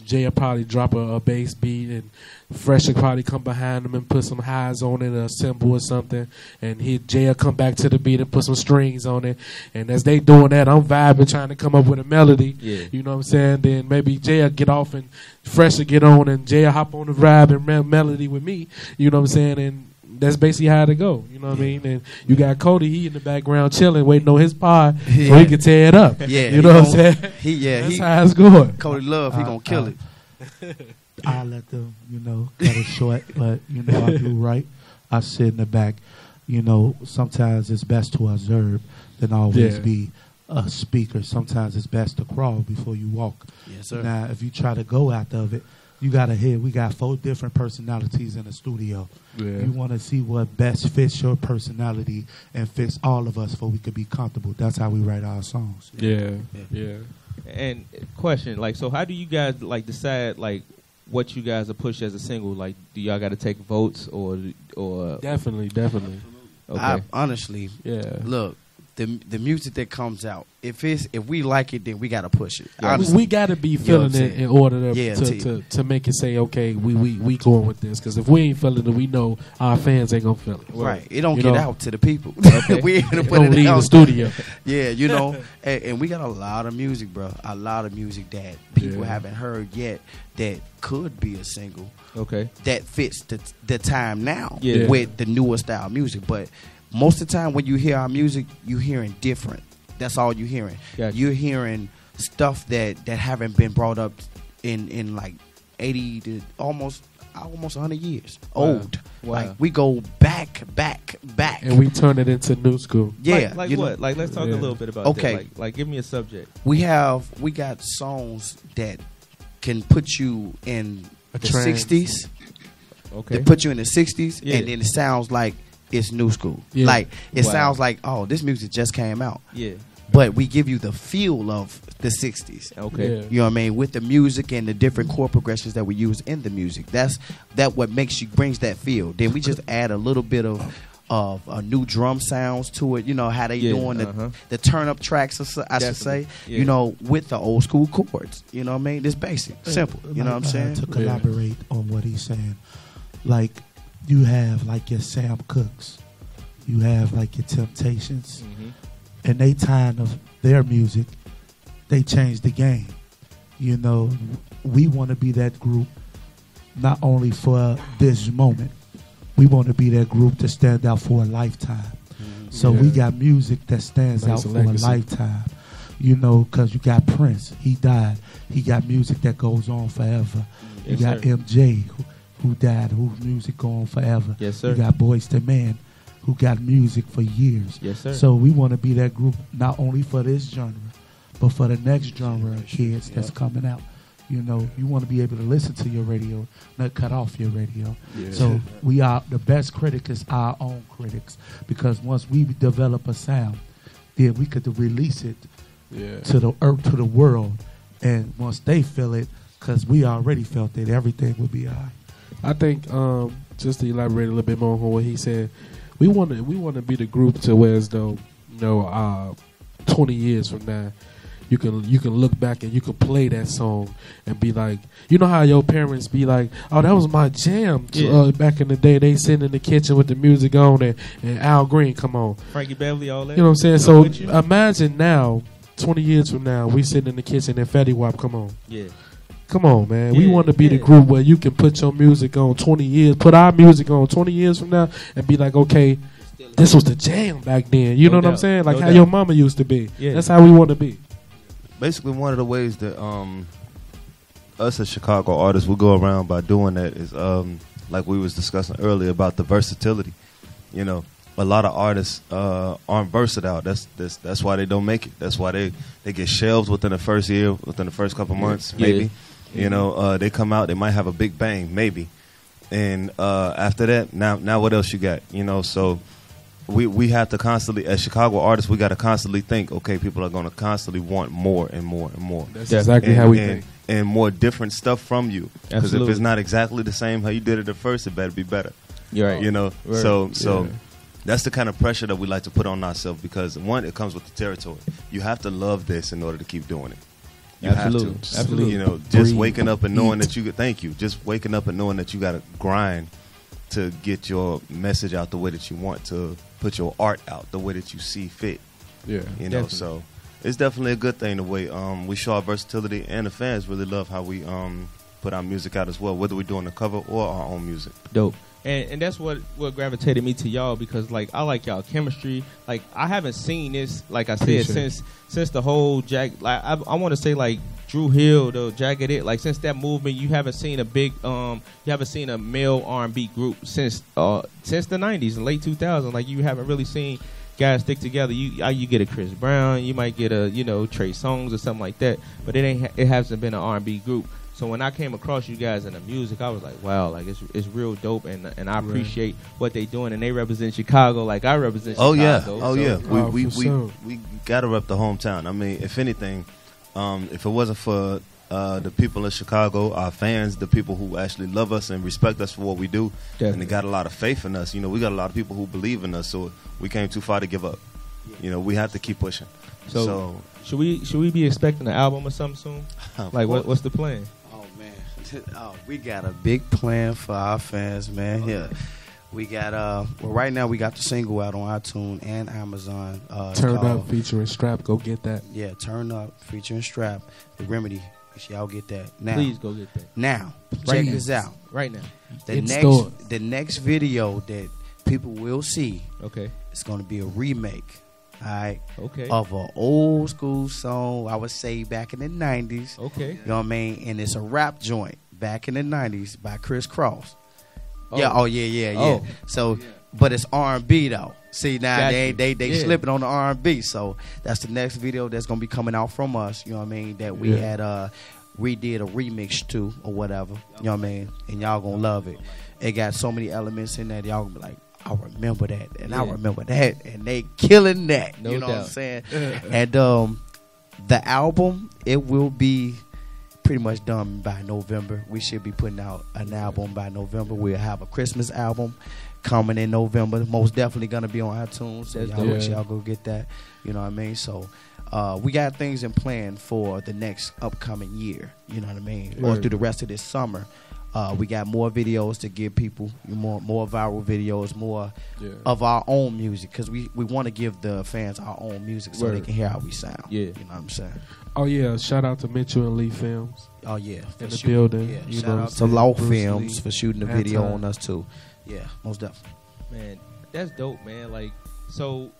Jay will probably drop a bass beat, and Fresh will probably come behind him and put some highs on it, a cymbal or something. And Jay will come back to the beat and put some strings on it. And as they doing that, I'm vibing, trying to come up with a melody.
Yeah.
You know what I'm saying? Then maybe Jay will get off and Fresh will get on, and Jay will hop on the vibe and melody with me. You know what I'm saying? And that's basically how it go. You know what I mean? And you got Cody, he in the background chilling, waiting on his pod so he can tear it up.
Yeah,
you know what I'm saying?
That's
how it's going.
Cody Love, he gonna kill it.
I let them, cut it short, but I do right. I sit in the back. Sometimes it's best to observe than always be a speaker. Sometimes it's best to crawl before you walk.
Yes, sir.
Now, if you try to go after it, you got to hear we got 4 different personalities in the studio.
Yeah.
You want to see what best fits your personality and fits all of us, so we could be comfortable. That's how we write our songs.
Yeah.
And question, so how do you guys decide what you guys are push as a single? Like, do y'all got to take votes or?
Definitely.
Okay.
Honestly, look. The music that comes out, if we like it, then we gotta push it.
Honestly, we gotta be feeling it in order to make it say, okay, we going with this. Because if we ain't feeling it, we know our fans ain't gonna feel it.
Right? It don't get out to the people.
Okay.
We ain't gonna put
it in the studio.
Yeah, and we got a lot of music, bro. A lot of music that people haven't heard yet that could be a single.
Okay.
That fits the time now
with
the newer style music, but. Most of the time when you hear our music, you're hearing different. That's all you're hearing.
Gotcha.
You're hearing stuff that haven't been brought up in 80 to almost 100 years old.
Wow.
Like we go back.
And we turn it into new school.
Yeah.
Like what? Like let's talk a little bit about that. Like give me a subject.
We got songs that can put you in the 60s.
Okay.
They put you in the 60s and then it sounds like it's new school. Yeah. Like it sounds like, oh, this music just came out.
Yeah.
But we give you the feel of the 60s.
Okay.
Yeah.
You know what I mean? With the music and the different chord progressions that we use in the music. That what brings that feel. Then we just add a little bit of new drum sounds to it. You know how they doing the turn up tracks, I should say. Yeah. You know, with the old school chords. You know what I mean? It's basic, simple. You know what I'm saying?
To collaborate on what he's saying, like you have like your Sam Cooks, you have like your Temptations, and they time of their music, they changed the game. You know, we want to be that group not only for this moment. We want to be that group to stand out for a lifetime. So we got music that stands out for a lifetime. You know, because you got Prince. He died. He got music that goes on forever. You got MJ, who died, whose music go on forever.
Yes, sir.
You got Boyz II Men, who got music for years.
Yes, sir.
So we want to be that group not only for this genre, but for the next genre of kids that's coming out. You know, you want to be able to listen to your radio, not cut off your radio. Yeah. So we are the best critic is our own critics, because once we develop a sound, then we could release it to the earth, to the world, and once they feel it, because we already felt it, everything will be all right.
I think just to elaborate a little bit more on what he said, we want to be the group to where as though 20 years from now. You can look back and you can play that song and be like, you know how your parents be like, oh, that was my jam back in the day. They sitting in the kitchen with the music on and Al Green come on.
Frankie Beverly, all that.
You know what I'm saying? So imagine now, 20 years from now, we sitting in the kitchen and Fetty Wap come on.
Yeah.
Come on, man. We want to be the group where you can put your music on 20 years, put our music on 20 years from now and be like, okay, this was the jam back then. You know what I'm saying? Like how your mama used to be. Yeah. That's how we want to be.
Basically, one of the ways that us as Chicago artists will go around by doing that is, like we was discussing earlier about the versatility. You know, a lot of artists aren't versatile. That's why they don't make it. That's why they get shelved within the first year, within the first couple months, maybe. You know, they come out, they might have a big bang, maybe, and after that, now what else you got? You know, so. We have to constantly, as Chicago artists, we got to constantly think, okay, people are going to constantly want more and more and more.
That's exactly how we think.
And more different stuff from you. Because if it's not exactly the same how you did it at first, it better be better.
You're right.
You know, so that's the kind of pressure that we like to put on ourselves, because, one, it comes with the territory. You have to love this in order to keep doing it. You have to.
Absolutely.
You know, just waking up and knowing that just waking up and knowing that you got to grind to get your message out the way that you want, to put your art out the way that you see fit.
Yeah,
you know, so it's definitely a good thing the way we show our versatility, and the fans really love how we put our music out as well, whether we're doing the cover or our own music.
Dope. And that's what gravitated me to y'all, because like I like y'all chemistry. Like I haven't seen this, like I said, since the whole like I want to say like Drew Hill, the Jagged It, like since that movement, you haven't seen a big you haven't seen a male R&B group since the 90s and late 2000s. Like you haven't really seen guys stick together. You get a Chris Brown, you might get a Trey Songz or something like that, but it hasn't been an R&B group. So when I came across you guys in the music, I was like, wow, like it's real dope, and I appreciate what they doing, and they represent Chicago like I represent Chicago.
Oh yeah, we gotta rep the hometown. I mean, if anything, if it wasn't for the people in Chicago, our fans, the people who actually love us and respect us for what we do, and they got a lot of faith in us. You know, we got a lot of people who believe in us, so we came too far to give up. You know, we have to keep pushing.
So should we be expecting an album or something soon? Like what's the plan?
Oh, we got a big plan for our fans, man. Yeah, we got right now we got the single out on iTunes and Amazon.
Turn Up featuring Strap. Go get that.
Yeah, Turn Up featuring Strap. The Remedy. Y'all get that now.
Please go get that
now. Check this out
right now.
The next video that people will see.
Okay,
it's going to be a remake. All right.
Okay.
Of an old school song, I would say back in the 90s.
Okay.
You know what I mean? And it's a rap joint back in the 90s by Chris Cross.
Oh.
Yeah. Yeah. Oh. So, but it's R&B though. See now they slipping on the R&B. So that's the next video that's gonna be coming out from us. You know what I mean? That we had we did a remix to or whatever. You know what I mean? And y'all gonna love it. It got so many elements in that y'all gonna be like, I remember that, and I remember that, and they killing that.
No
you know
doubt.
what I'm saying? And the album, it will be pretty much done by November. We should be putting out an album by November. We'll have a Christmas album coming in November. Most definitely gonna be on iTunes. So y'all make sure y'all go get that. You know what I mean? So we got things in plan for the next upcoming year. You know what I mean? Or through the rest of this summer. We got more videos to give people, more viral videos, more of our own music, because we want to give the fans our own music so they can hear how we sound. Yeah. You know what I'm saying?
Oh, yeah. Shout out to Mitchell and Lee Films.
Oh, yeah.
In the building.
Yeah. Shout out to Law Films for shooting the video on us, too. Yeah, most definitely.
Man, that's dope, man. Like, so...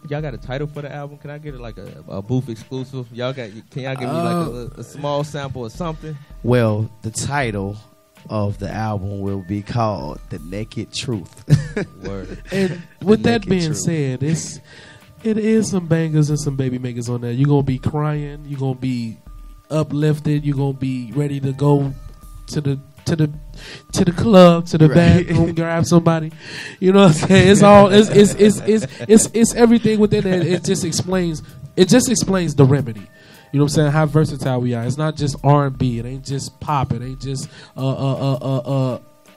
Y'all got a title for the album? Can I get it like a booth exclusive? Can y'all give me like a small sample or something?
Well, the title of the album will be called The Naked Truth.
Word. And with that being said, it is some bangers and some baby makers on there. You're gonna be crying, you're gonna be uplifted, you're gonna be ready to go to the club, to the bathroom, grab somebody. You know what I'm saying? It's all it's everything within it. It just explains the remedy. You know what I'm saying? How versatile we are. It's not just R&B. It ain't just pop. It ain't just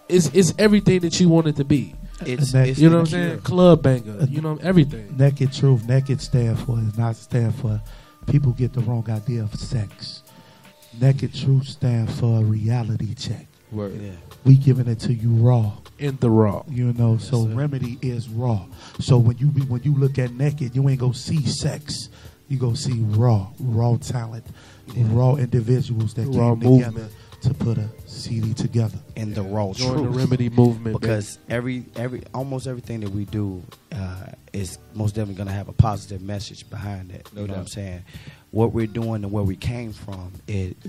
it's everything that you want it to be.
It's
you know what I'm saying? Club banger. You know everything.
Naked Truth. Naked stand for people get the wrong idea of sex. Naked Truth stand for a reality check.
Word.
Yeah. We giving it to you raw.
In the raw.
You know, so Remedy is raw. So when you look at Naked, you ain't gonna see sex. You gonna see raw talent, raw individuals that came together to put a CD together.
And the raw
Join
truth.
the Remedy movement.
Because almost everything that we do is most definitely gonna have a positive message behind it. You know what I'm saying? What we're doing and where we came from,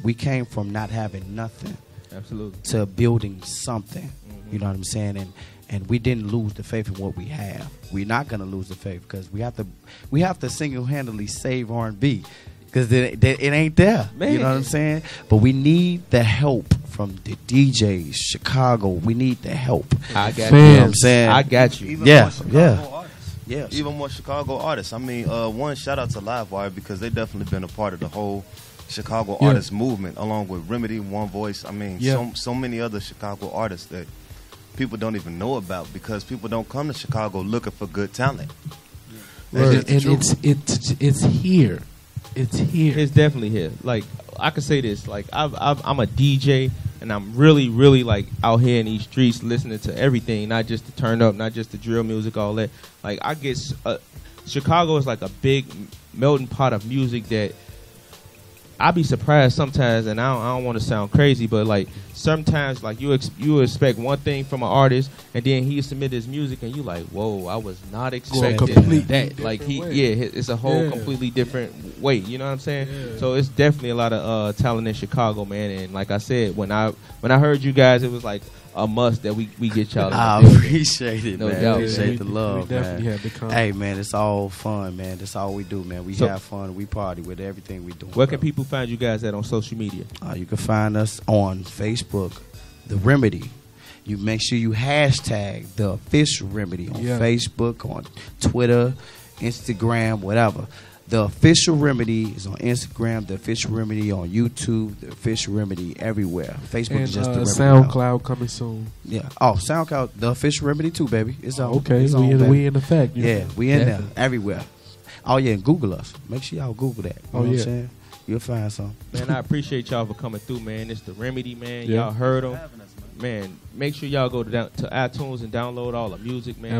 we came from not having nothing.
Absolutely.
To building something. You know what I'm saying? And we didn't lose the faith in what we have. We're not gonna lose the faith because we have to single-handedly save R&B because it ain't there. Man. You know what I'm saying? But we need the help from the DJs, Chicago. We need the help.
I got
you. You know what I'm saying?
I got you.
Even more Chicago artists. I mean, one shout out to Livewire because they definitely been a part of the whole Chicago artist movement, along with Remedy, One Voice. I mean, so many other Chicago artists that people don't even know about because people don't come to Chicago looking for good talent.
And it's here. It's here.
It's definitely here. Like I could say this. Like I'm a DJ and I'm really, really like out here in these streets listening to everything, not just the turn up, not just the drill music, all that. Like I get Chicago is like a big melting pot of music that I be surprised sometimes, and I don't want to sound crazy, but like sometimes, like you expect one thing from an artist, and then he submit his music, and you like, whoa, I was not expecting that. Like it's a whole completely different way. You know what I'm saying? Yeah. So it's definitely a lot of talent in Chicago, man. And like I said, when I heard you guys, it was like a must that we get y'all.
I appreciate it, man.
Doubt,
appreciate the love, man.
Had to come.
Hey, man, it's all fun, man. That's all we do, man. We have fun. We party with everything we do.
Where can people find you guys at on social media?
You can find us on Facebook, The Remedy. You make sure you hashtag The Official Remedy on Facebook, on Twitter, Instagram, whatever. The Official Remedy is on Instagram, The Official Remedy on YouTube, The Official Remedy everywhere. Facebook is just The Remedy.
SoundCloud coming soon.
Yeah. Oh, SoundCloud, The Official Remedy too, baby. It's on.
Okay,
it's
we in effect.
Yeah, we in there everywhere. Oh yeah, and Google us. Make sure y'all Google that. You know what I'm saying? You'll find something.
Man, I appreciate y'all for coming through, man. It's The Remedy, man. Y'all heard them. Man, make sure y'all go to iTunes and download all the music, man.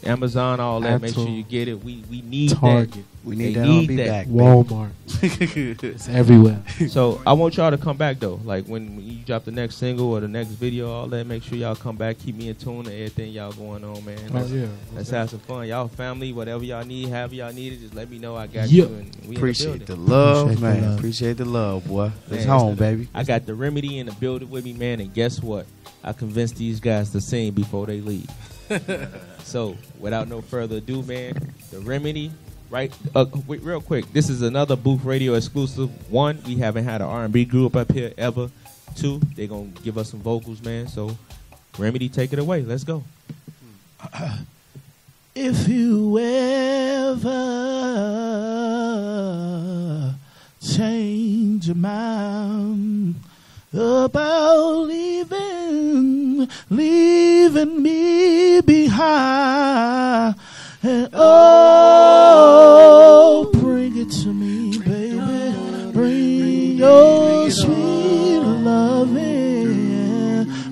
Amazon, all that. Make sure you get it. We need
Target.
that.
We need that on back.
Walmart. It's everywhere.
So I want y'all to come back though. Like when you drop the next single or the next video, all that. Make sure y'all come back. Keep me in tune to everything y'all going on, man. Let's have some fun. Y'all family, whatever y'all need, however y'all need it, just let me know. I got you. And we
appreciate the love, man. Appreciate the love, boy. It's home, baby.
I got The Remedy in the building with me, man. And guess what? I convinced these guys to sing before they leave. So without no further ado, man, The Remedy. Right, wait, real quick. This is another Booth Radio exclusive. 1, we haven't had an R&B group up here ever. 2, they're gonna give us some vocals, man. So, Remedy, take it away. Let's go.
If you ever change your mind about leaving, leaving me behind. And oh, bring it to me, baby. Bring your sweet loving.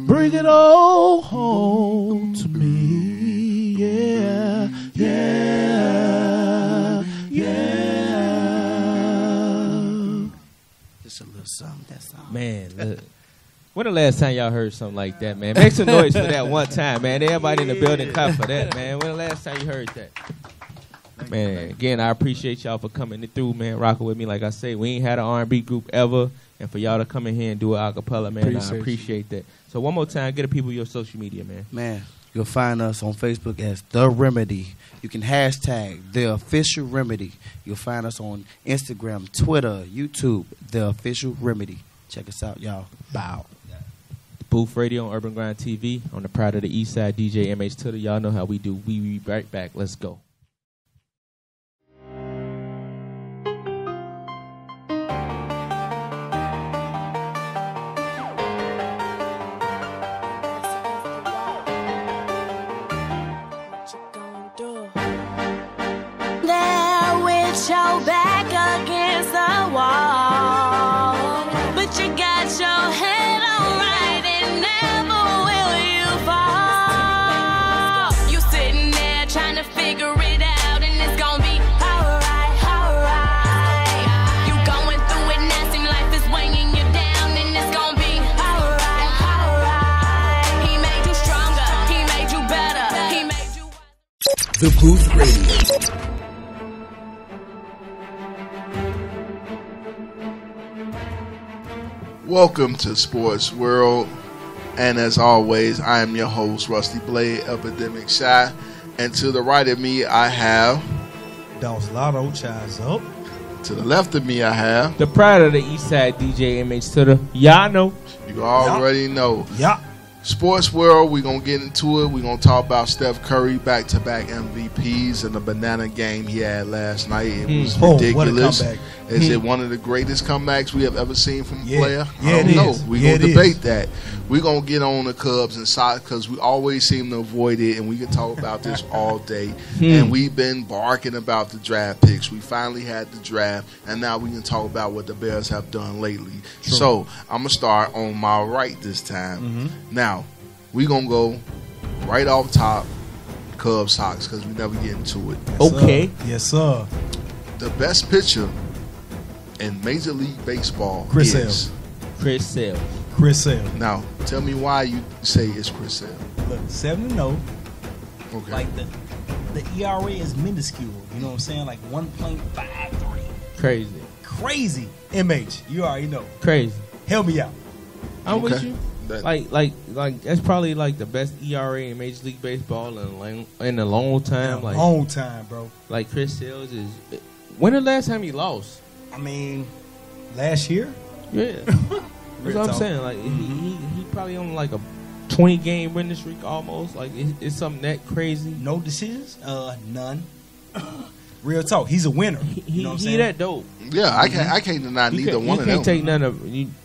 Bring it all home to me. Yeah, yeah, yeah.
Just a little something, that's all.
Man, look. When the last time y'all heard something like that, man? Make some noise for that one time, man. Everybody in the building clap for that, man. When the last time you heard that? Man, again, I appreciate y'all for coming through, man, rocking with me. Like I say, we ain't had an R&B group ever, and for y'all to come in here and do it a cappella, man, I appreciate that. So one more time, get the people your social media, man.
Man, you'll find us on Facebook as The Remedy. You can hashtag The Official Remedy. You'll find us on Instagram, Twitter, YouTube, The Official Remedy. Check us out, y'all. Bow.
Booth Radio on Urban Grind TV. On the Pride of the East Side, DJ MH Tutter. Y'all know how we do. We be right back. Let's go.
There with your back against the wall, but you got your head on right and never will you fall. You sitting there trying to figure it out and it's gonna be alright, alright. You going through it now, seem life is weighing you down and it's gonna be alright, alright. He made you stronger, he made you better, he made you.
The Booth Radio.
Welcome to Sports World, and as always, I am your host, Rusty Blade, Epidemic Shy, and to the right of me, I have
Dos Lotto Chaz up.
to the left of me, I have
The Pride of the East Side, DJ MH Tutter. Y'all know.
you already know.
Yeah.
Sports World, we're going to get into it. We're going to talk about Steph Curry, back-to-back MVPs, and the banana game he had last night. It was ridiculous.
What a comeback.
Is it one of the greatest comebacks we have ever seen from a player?
Yeah,
I don't know.
is.
We're
Yeah,
going to
it
debate
is.
that. We're going to get on the Cubs and Sox because we always seem to avoid it, and we can talk about this all day. And we've been barking about the draft picks. We finally had the draft, and now we can talk about what the Bears have done lately.
True.
So I'm going to start on my right this time. Now, we're going to go right off top, Cubs Sox, because we never get into it.
Okay.
Yes, sir.
The best pitcher in Major League Baseball
Chris
is
Chris Sale.
Chris Sale.
Now, tell me why you say it's Chris Sale.
Look, 7-0.
Okay.
Like the ERA is minuscule. You know what I'm saying? Like 1.53.
Crazy.
Crazy. MH, you already know.
Crazy.
Help me out.
I'm with
Okay.
you.
That-
Like that's probably like the best ERA in Major League Baseball in a long time.
In a
Like
long time, bro.
like Chris Sales is. When the last time he lost?
I mean, last year?
Yeah, that's what I'm
talk.
saying. Like he probably on like a 20-game winning streak almost. Like it's something that crazy.
No decisions? None. Real talk. He's a winner. You know what I'm
He
saying?
that dope.
Yeah, I can't deny neither one of them.
You can't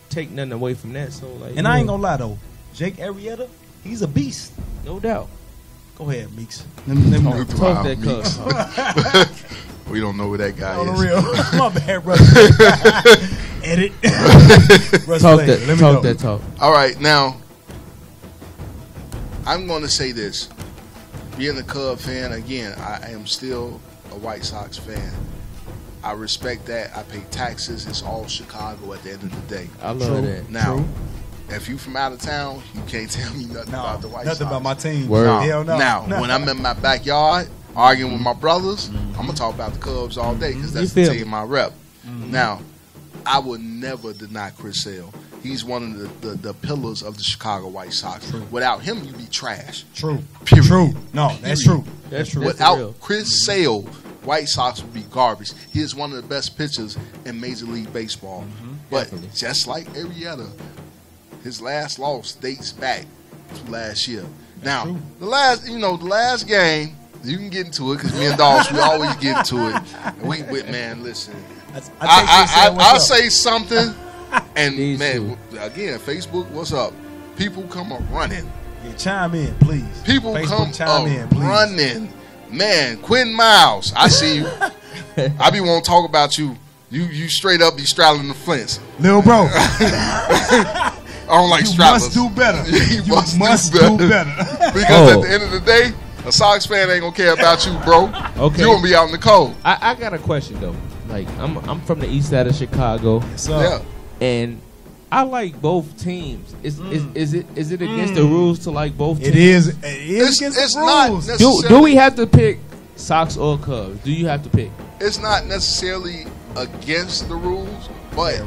take nothing away from that. So like,
And I ain't gonna lie though, Jake Arrieta, he's a beast.
no doubt.
Go ahead, Meeks. Let me know.
Talk that
Meeks.
Cubs.
We don't know who that guy
On the
is.
real. My bad, Russ. Edit. Russ
Talk
Blade,
that.
let me
Talk
know.
that talk.
All right, now, I'm going to say this. Being a Cub fan, again, I am still a White Sox fan. I respect that. I pay taxes. It's all Chicago at the end of the day.
I love that.
Now, if you from out of town, you can't tell me nothing about the White
nothing
Sox.
about my team.
Word.
No.
Hell no.
Now,
No.
when I'm in my backyard arguing with my brothers, I'm going to talk about the Cubs all day because that's
You
the
feel
team I rep. Now, I would never deny Chris Sale. He's one of the pillars of the Chicago White Sox. Without him, you'd be trash.
True.
Period.
True. No, that's true.
That's true.
Without Chris Sale, White Sox would be garbage. He is one of the best pitchers in Major League Baseball. But
Definitely.
just like Arrieta, his last loss dates back to last year. Now, the last game, you can get into it because me and Doss, we always get into it. And man, listen. I'll say something, and
These
man, again, Facebook, what's up? People come up running.
Yeah, chime in, please.
People
Facebook,
come running. Man, Quentin Miles, I see you. I be want to talk about you. You straight up be straddling the fence.
Little bro.
I don't like straddlers.
Must do better.
You must do better. Because at the end of the day, a Sox fan ain't gonna care about you, bro.
Okay.
You gonna be out in the cold.
I got a question though. Like I'm from the east side of Chicago.
Yeah.
And I like both teams. Is it against the rules to like both teams?
It is. It is against
it's
the
not
rules.
necessarily,
Do we have to pick Sox or Cubs? Do you have to pick?
It's not necessarily against the rules, but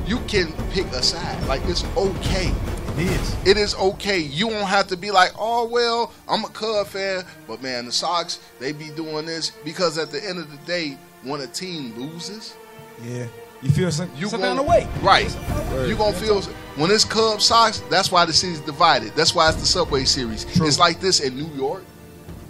you can pick a side. Like, it's okay.
It is.
It is okay. You won't have to be like, oh, well, I'm a Cub fan, but man, the Sox, they be doing this. Because at the end of the day, when a team loses,
yeah, you feel some kind of way.
Right. You're going to feel, when it's Cubs Sox, that's why the city's divided. That's why it's the Subway Series. True. It's like this in New York.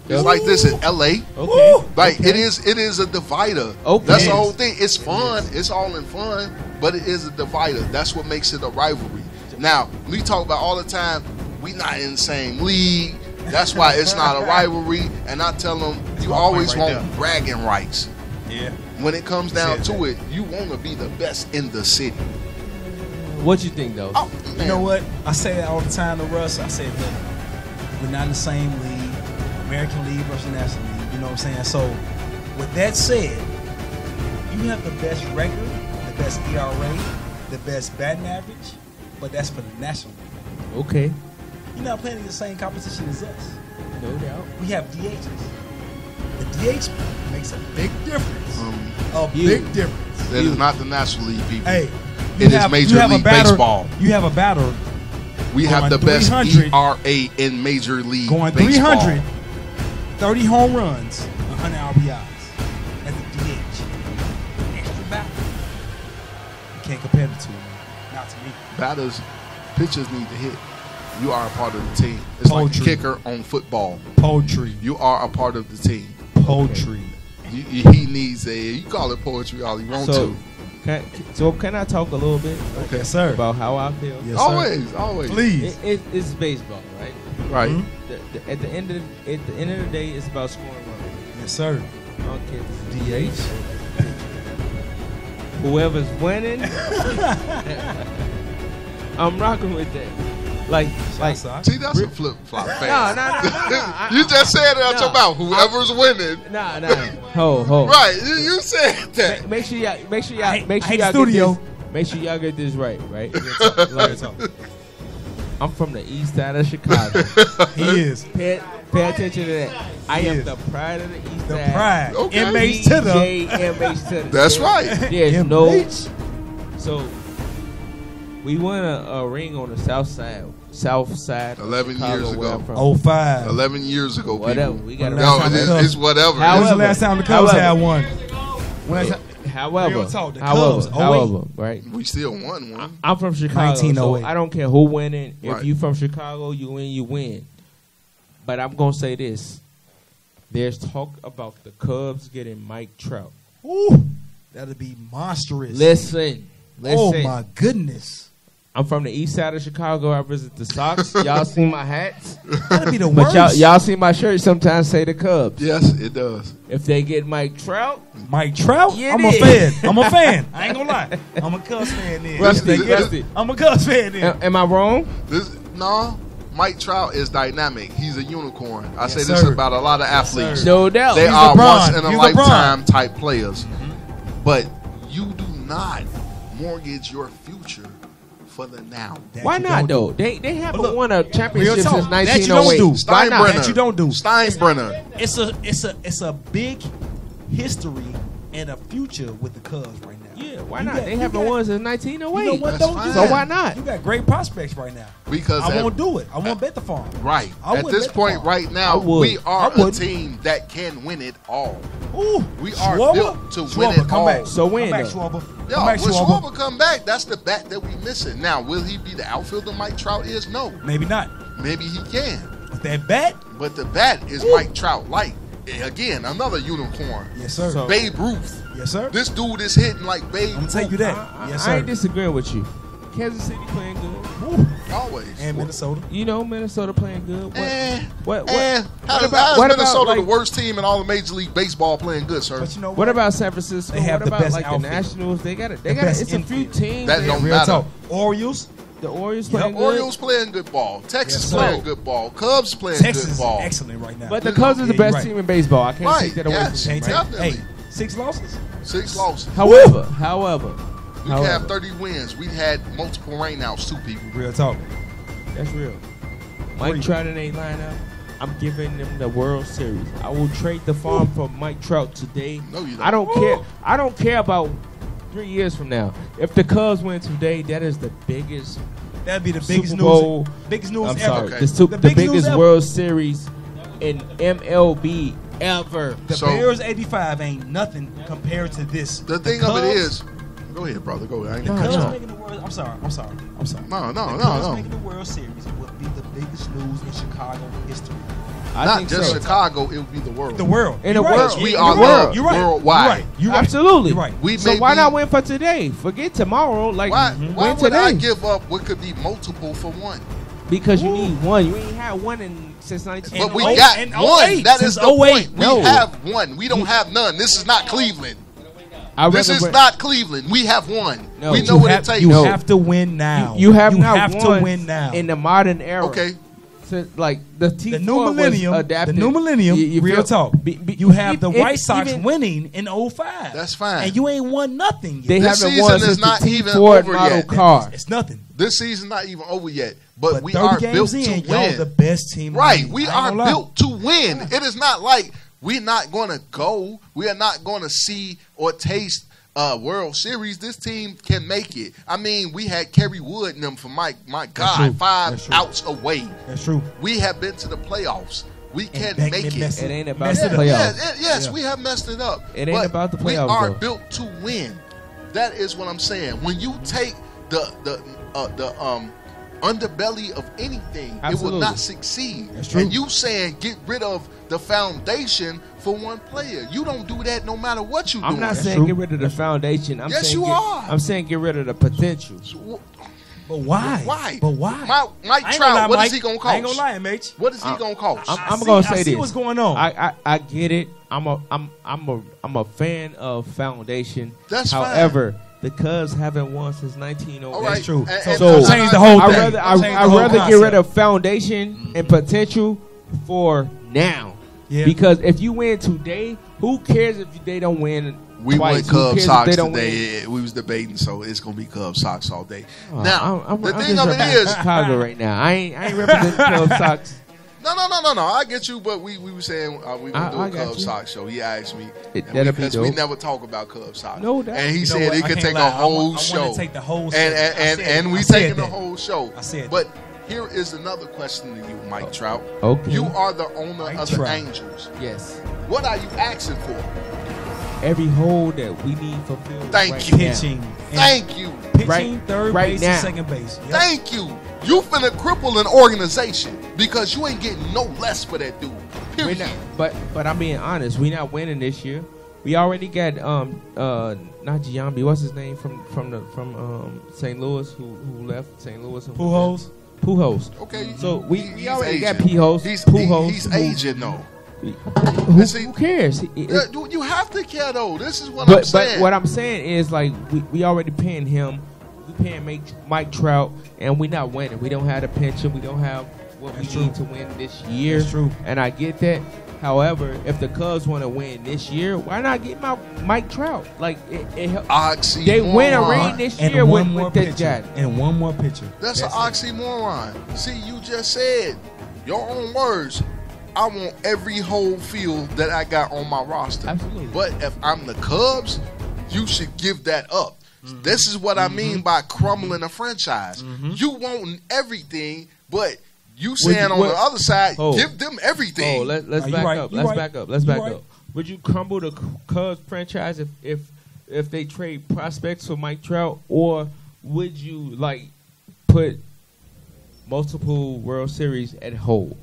It's like this in LA.
Okay.
Like it is a divider.
Okay.
That's the whole thing. It's fun. It's all in fun, but it is a divider. That's what makes it a rivalry. Now, we talk about all the time, we not in the same league. That's why it's not a rivalry. And I tell them, you always want bragging rights.
Yeah.
When it comes down to it, you want to be the best in the city.
What you think, though?
Oh, you know what? I say that all the time to Russ. I say, look, we're not in the same league. American League versus National League, you know what I'm saying? So, with that said, you have the best record, the best ERA, the best batting average, but that's for the National League.
Okay.
You're not playing in the same competition as us.
No doubt.
We have DHs. The DH makes a big difference. Big difference.
That is not the National League, people.
Hey,
it is Major League Baseball.
You have a batter.
We have the best ERA in Major League
going
Baseball.
300. 30 home runs, 100 RBIs at the DH. Extra batter. You can't compare the two, man. Not to me.
Batters, pitchers need to hit. You are a part of the team. It's like a kicker on football.
Poetry.
You are a part of the team.
Poetry.
He needs you call it poetry all you want to.
Can I talk a little bit?
Okay, sir.
About how I feel?
Yes,
always.
Please.
It's baseball, right?
Right.
Mm-hmm. At the end of the day, it's about scoring runs.
Yes, sir.
I don't care if it's DH. Whoever's winning, I'm rocking with that. Like,
see, that's a flip flop fan.
No.
You just said it out your mouth. Whoever's winning.
Nah. Ho.
Right. You said that.
Make sure y'all get this right. I'm from the east side of Chicago.
He is.
Pay attention to that. I am the pride of the east side.
The pride.
Okay.
MH to the.
MH to the.
That's right.
There's no. So we won a ring on the south side.
11 years ago.
05.
11 years ago.
Whatever.
People.
We got
it's whatever.
When was the last time the Cubs had one?
However, right?
We still won one.
I'm from Chicago, so I don't care who winning. If
Right.
you from Chicago, you win. But I'm gonna say this: there's talk about the Cubs getting Mike Trout.
Ooh, that'd be monstrous.
Listen.
Oh my goodness!
I'm from the east side of Chicago. I visit the Sox. Y'all see my hats?
That'd be the worst.
But y'all see my shirt sometimes say the Cubs.
Yes, it does.
If they get Mike Trout,
I'm a fan. I'm a fan. I ain't gonna lie. I'm a Cubs fan then.
Rusty.
I'm a Cubs fan then.
Am I wrong?
No. Mike Trout is dynamic. He's a unicorn. I say
Yes,
this
sir.
about a lot of athletes.
No doubt.
They
He's
are
LeBron.
once in a
He's
lifetime type players. Mm-hmm. But you do not mortgage your future for the now.
Why not though? They haven't won a championship
real
since
talk.
1908.
Why not?
Steinbrenner.
That you don't do.
Steinbrenner.
It's a big history and a future with the Cubs right now.
Yeah, why not? They haven't won since 1908.
You know what? Don't do
So
that.
why not?
You got great prospects right now.
Because
I won't do it. I won't bet the farm.
Right.
I
At
would
this
bet the
point,
farm.
right now, we are a team that can win it all.
Ooh,
We are
Schwarber?
built to win
Schwarber,
it
come
all.
back.
So when
Come back,
though?
Schwarber.
Yeah,
Come back,
when
Schwarber.
Schwarber come back, that's the bat that we missing. Now, will he be the outfielder Mike Trout is? No.
Maybe not.
Maybe he can.
But that bat?
But the bat is Mike Trout. Like, again, another unicorn.
Yes, sir.
So-
Babe Ruth.
Yes, sir.
This dude is hitting like Babe
I'm going to
Ruth.
tell you that. Yes, sir.
I ain't disagreeing with you. Kansas City playing good.
Always.
And Minnesota.
You know, Minnesota playing good. What
How
about
is Minnesota
like,
the worst team in all of Major League Baseball playing good, sir?
But you know
what about San Francisco?
They have
what
the
about
best
like
outfield.
the Nationals? They got it.
best
It's a few
infield.
teams.
That don't
Real
matter.
talk. Orioles.
The Orioles
The
playing good.
Orioles playing good ball. Texas
Yes,
playing
sir.
good ball. Cubs playing
Texas
good
is
ball.
excellent right now.
But the Cubs is the
Yeah,
best
you're right.
team in baseball. I can't
Right,
take that away
yes.
from them.
Can't
Right?
take-
Definitely.
Hey, 6 losses.
6 losses.
However,
We can have 30 wins. We had multiple rainouts too, people.
Real talk.
that's real. Mike Trout in a lineup. I'm giving them the World Series. I will trade the farm for Mike Trout today.
No, you don't.
I don't care. I don't care about 3 years from now. If the Cubs win today, that is the biggest
That'd be the biggest
Super Bowl.
news. Biggest news
I'm
ever.
sorry,
Okay.
the
biggest news
biggest
ever.
World Series in MLB ever.
The
So-
Bears 85 ain't nothing compared to this.
The thing of it is, go ahead, brother. Go ahead. I ain't
The
gonna cut
Cubs
you off.
making the World. I'm sorry.
No,
The Cubs making the World Series would be the biggest news in Chicago history.
I
Not
think
just
so.
Chicago, it would be the world.
The world.
In
You're
the
right.
world.
Because we
In
are
the world.
You're right.
worldwide.
You're right. You're right.
Absolutely.
You're right.
We
So
may
why
be-
not win for today? Forget tomorrow. Like
Why
win
would
today.
I give up what could be multiple for one?
Because you need one. You ain't had one since 19.
But we
oh-
got
and
one.
08,
That is
since
the
08.
point. We
No.
have one. We don't have none. This is not Cleveland. This is
rather-
not Cleveland. We have one.
No.
We know
You
what
have,
it takes.
you
No.
have to win now.
You have not
have
won
to win now.
in the modern era.
Okay.
So, like the T4
the new millennium,
was adapted.
the new millennium,
You
real
feel-
talk. You have the White Sox winning in 05.
That's fine.
And you ain't won nothing yet.
They
This
haven't
season
won
is
since
not
the
even
T4
over
model
yet.
car.
It's nothing.
This season's not even over yet. But we
30
are
games
built
in,
to
y'all
win.
the best team. in the
Right.
league.
We
I
are
ain't gonna lie.
built to win. It is not like we're not going to go. We are not going to see or taste World Series. This team can make it. I mean, we had Kerry Wood and them from my
true.
God, 5
That's true.
outs away.
That's true.
We have been to the playoffs. We can
Beckman
make it.
messed
It ain't about
Messed
the
it up.
playoffs.
Yes,
Yeah.
we have messed it up.
It ain't
But
about the
We
playoffs,
are
though.
built to win. That is what I'm saying. When you take the underbelly of anything, it
Absolutely.
will not succeed.
That's true.
And you saying get rid of the foundation for one player. You don't do that no matter what you do.
I'm not saying
true.
get rid of the foundation. I'm
Yes,
saying
you are.
I'm saying get rid of the potential.
But why?
Why?
But why?
Mike
I ain't gonna
Trout,
lie,
what
Mike.
is he going to
I ain't
cost?
gonna lie, mate.
What is he going to cost?
I'm gonna say
I see
this.
what's going on.
I get it. I'm a fan of foundation.
That's fine.
However, the Cubs haven't won since 1908.
All right.
That's true.
And-
So-
and-
change the whole
I'd
thing.
rather
Change the
I'd
whole
rather get
concept.
rid of foundation and potential for now.
Yeah.
Because if you win today, who cares if they don't win?
We
twice?
went
Who
Cubs
cares if
Sox
they don't
today. We was debating, so it's gonna be Cubs Sox all day.
win?
Now,
I'm
the thing
just
of it
representing
is,
Chicago right now. I ain't representing Cubs Sox.
no. I get you, but we were saying we gonna do
I
a
got
Cubs
you.
Sox show. He asked me,
That'll be
because we
dope.
never talk about Cubs Sox.
No, that-
and he
You know
said
what?
it
I
could
can't
take
lie.
a whole
I wanna
show.
take the whole
and
show. I said
and
it.
we
I said
taking the
that.
whole show.
I said
But here is another question to you, Mike Trout.
Okay.
You are the owner
Mike
of the
Trout.
Angels.
Yes.
What are you asking for?
Every hole that we need fulfilled.
Thank
right
you.
now.
pitching.
Thank you.
Pitching,
Right-
third
right
base,
now.
and second base. Yep.
Thank you. You finna cripple an organization because you ain't getting no less for that dude.
We're
Period.
not, but I'm being honest. We're not winning this year. We already got not Giambi. What's his name from St. Louis who left St. Louis? and
Pujols?
Pujols.
Okay.
So we
He's
already got
aging.
Pujols.
He's
Pujols.
aging though.
Who cares?
You have to care though. This is what I'm
But
saying.
what I'm saying is like we already paying him. We paying Mike Trout, and we not winning. We don't have the pension. We don't have what
That's
we need
true.
to win this year.
That's true.
And I get that. However, if the Cubs want to win this year, why not get Mike Trout? Like it help.
Oxymoron.
They win a ring this
And
year
one more
with this
pitcher.
guy.
And one more pitcher.
That's an
it.
oxymoron. See, you just said your own words. I want every whole field that I got on my roster.
Absolutely.
But if I'm the Cubs, you should give that up. This is what I mean by crumbling a franchise. You want everything, but you saying on the other side, give them everything.
Oh, let's
you
back
right,
up.
you
Let's
right,
back up. Let's
you
back
right.
up. Would you crumble the Cubs franchise if they trade prospects for Mike Trout, or would you like put multiple World Series at hold?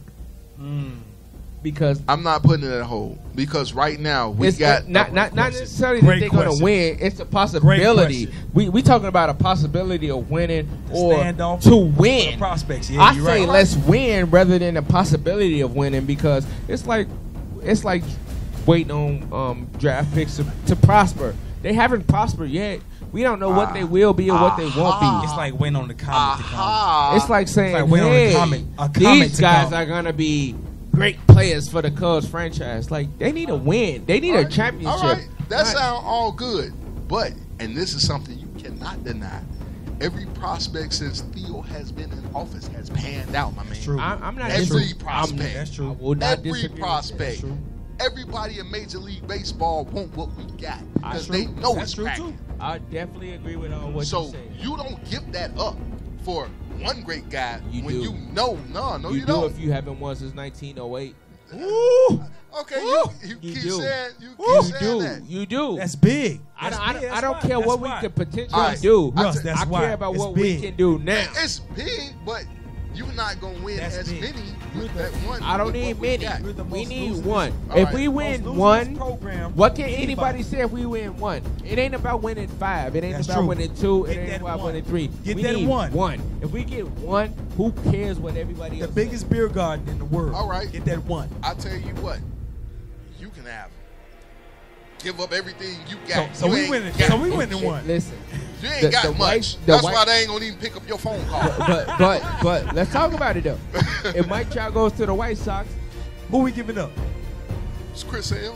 because
I'm not putting it at hold because right now we got
not necessarily that they're going to win. It's a possibility. We talking about a possibility of winning or to win.
Prospects. Yeah,
I say
right.
let's win rather than a possibility of winning because it's like waiting on draft picks to prosper. They haven't prospered yet. We don't know what they will be or what they won't be.
It's like waiting on the comet to come.
It's like saying,
it's like waiting
hey,
on a comet
these
to
guys
come.
are going to be great players for the Cubs franchise. Like, they need a win. They need a championship.
All right, that sounds all good. But, and this is something you cannot deny, every prospect since Theo has been in office has panned out, my man.
That's true.
I'm not
every prospect.
That's true.
I will not
every
disagree.
prospect. Everybody in Major League Baseball want what we got because they know it's cracking.
I definitely agree with all what you say.
So you don't give that up for one great guy
You
when
do.
you know, no, you
do
don't.
if you haven't won since 1908.
Ooh.
Okay, you keep
do.
saying that.
You do.
That's big.
I don't care what we can potentially
Right.
do.
Russ, that's
I
why.
care about
It's
what
big.
we can do now.
It's big, but you're not gonna win
That's
as
big.
many with that one.
I don't
with
need
what we
many.
got.
You're the
We
most
need
losers.
one.
All
If
right.
we
Most
win
losers
one,
program
what can
anybody.
anybody say if we win one? It ain't about winning 5. It ain't
That's
about
true.
winning 2.
Get
It ain't
that
about
one.
winning 3.
Get
we
that
need
one.
If we get one, who cares what everybody
The
else
biggest beer garden in the world.
All right.
Get that one.
I tell you what, you can have. Give up everything you got.
So
You
we
ain't
winning.
got-
So we winning one.
Listen,
You ain't
the
got
white-
much.
the
That's
white-
why they ain't gonna even pick up your phone call.
but let's talk about it though. If Mike Trout goes to the White Sox,
Who we giving up?
It's Chris Sale.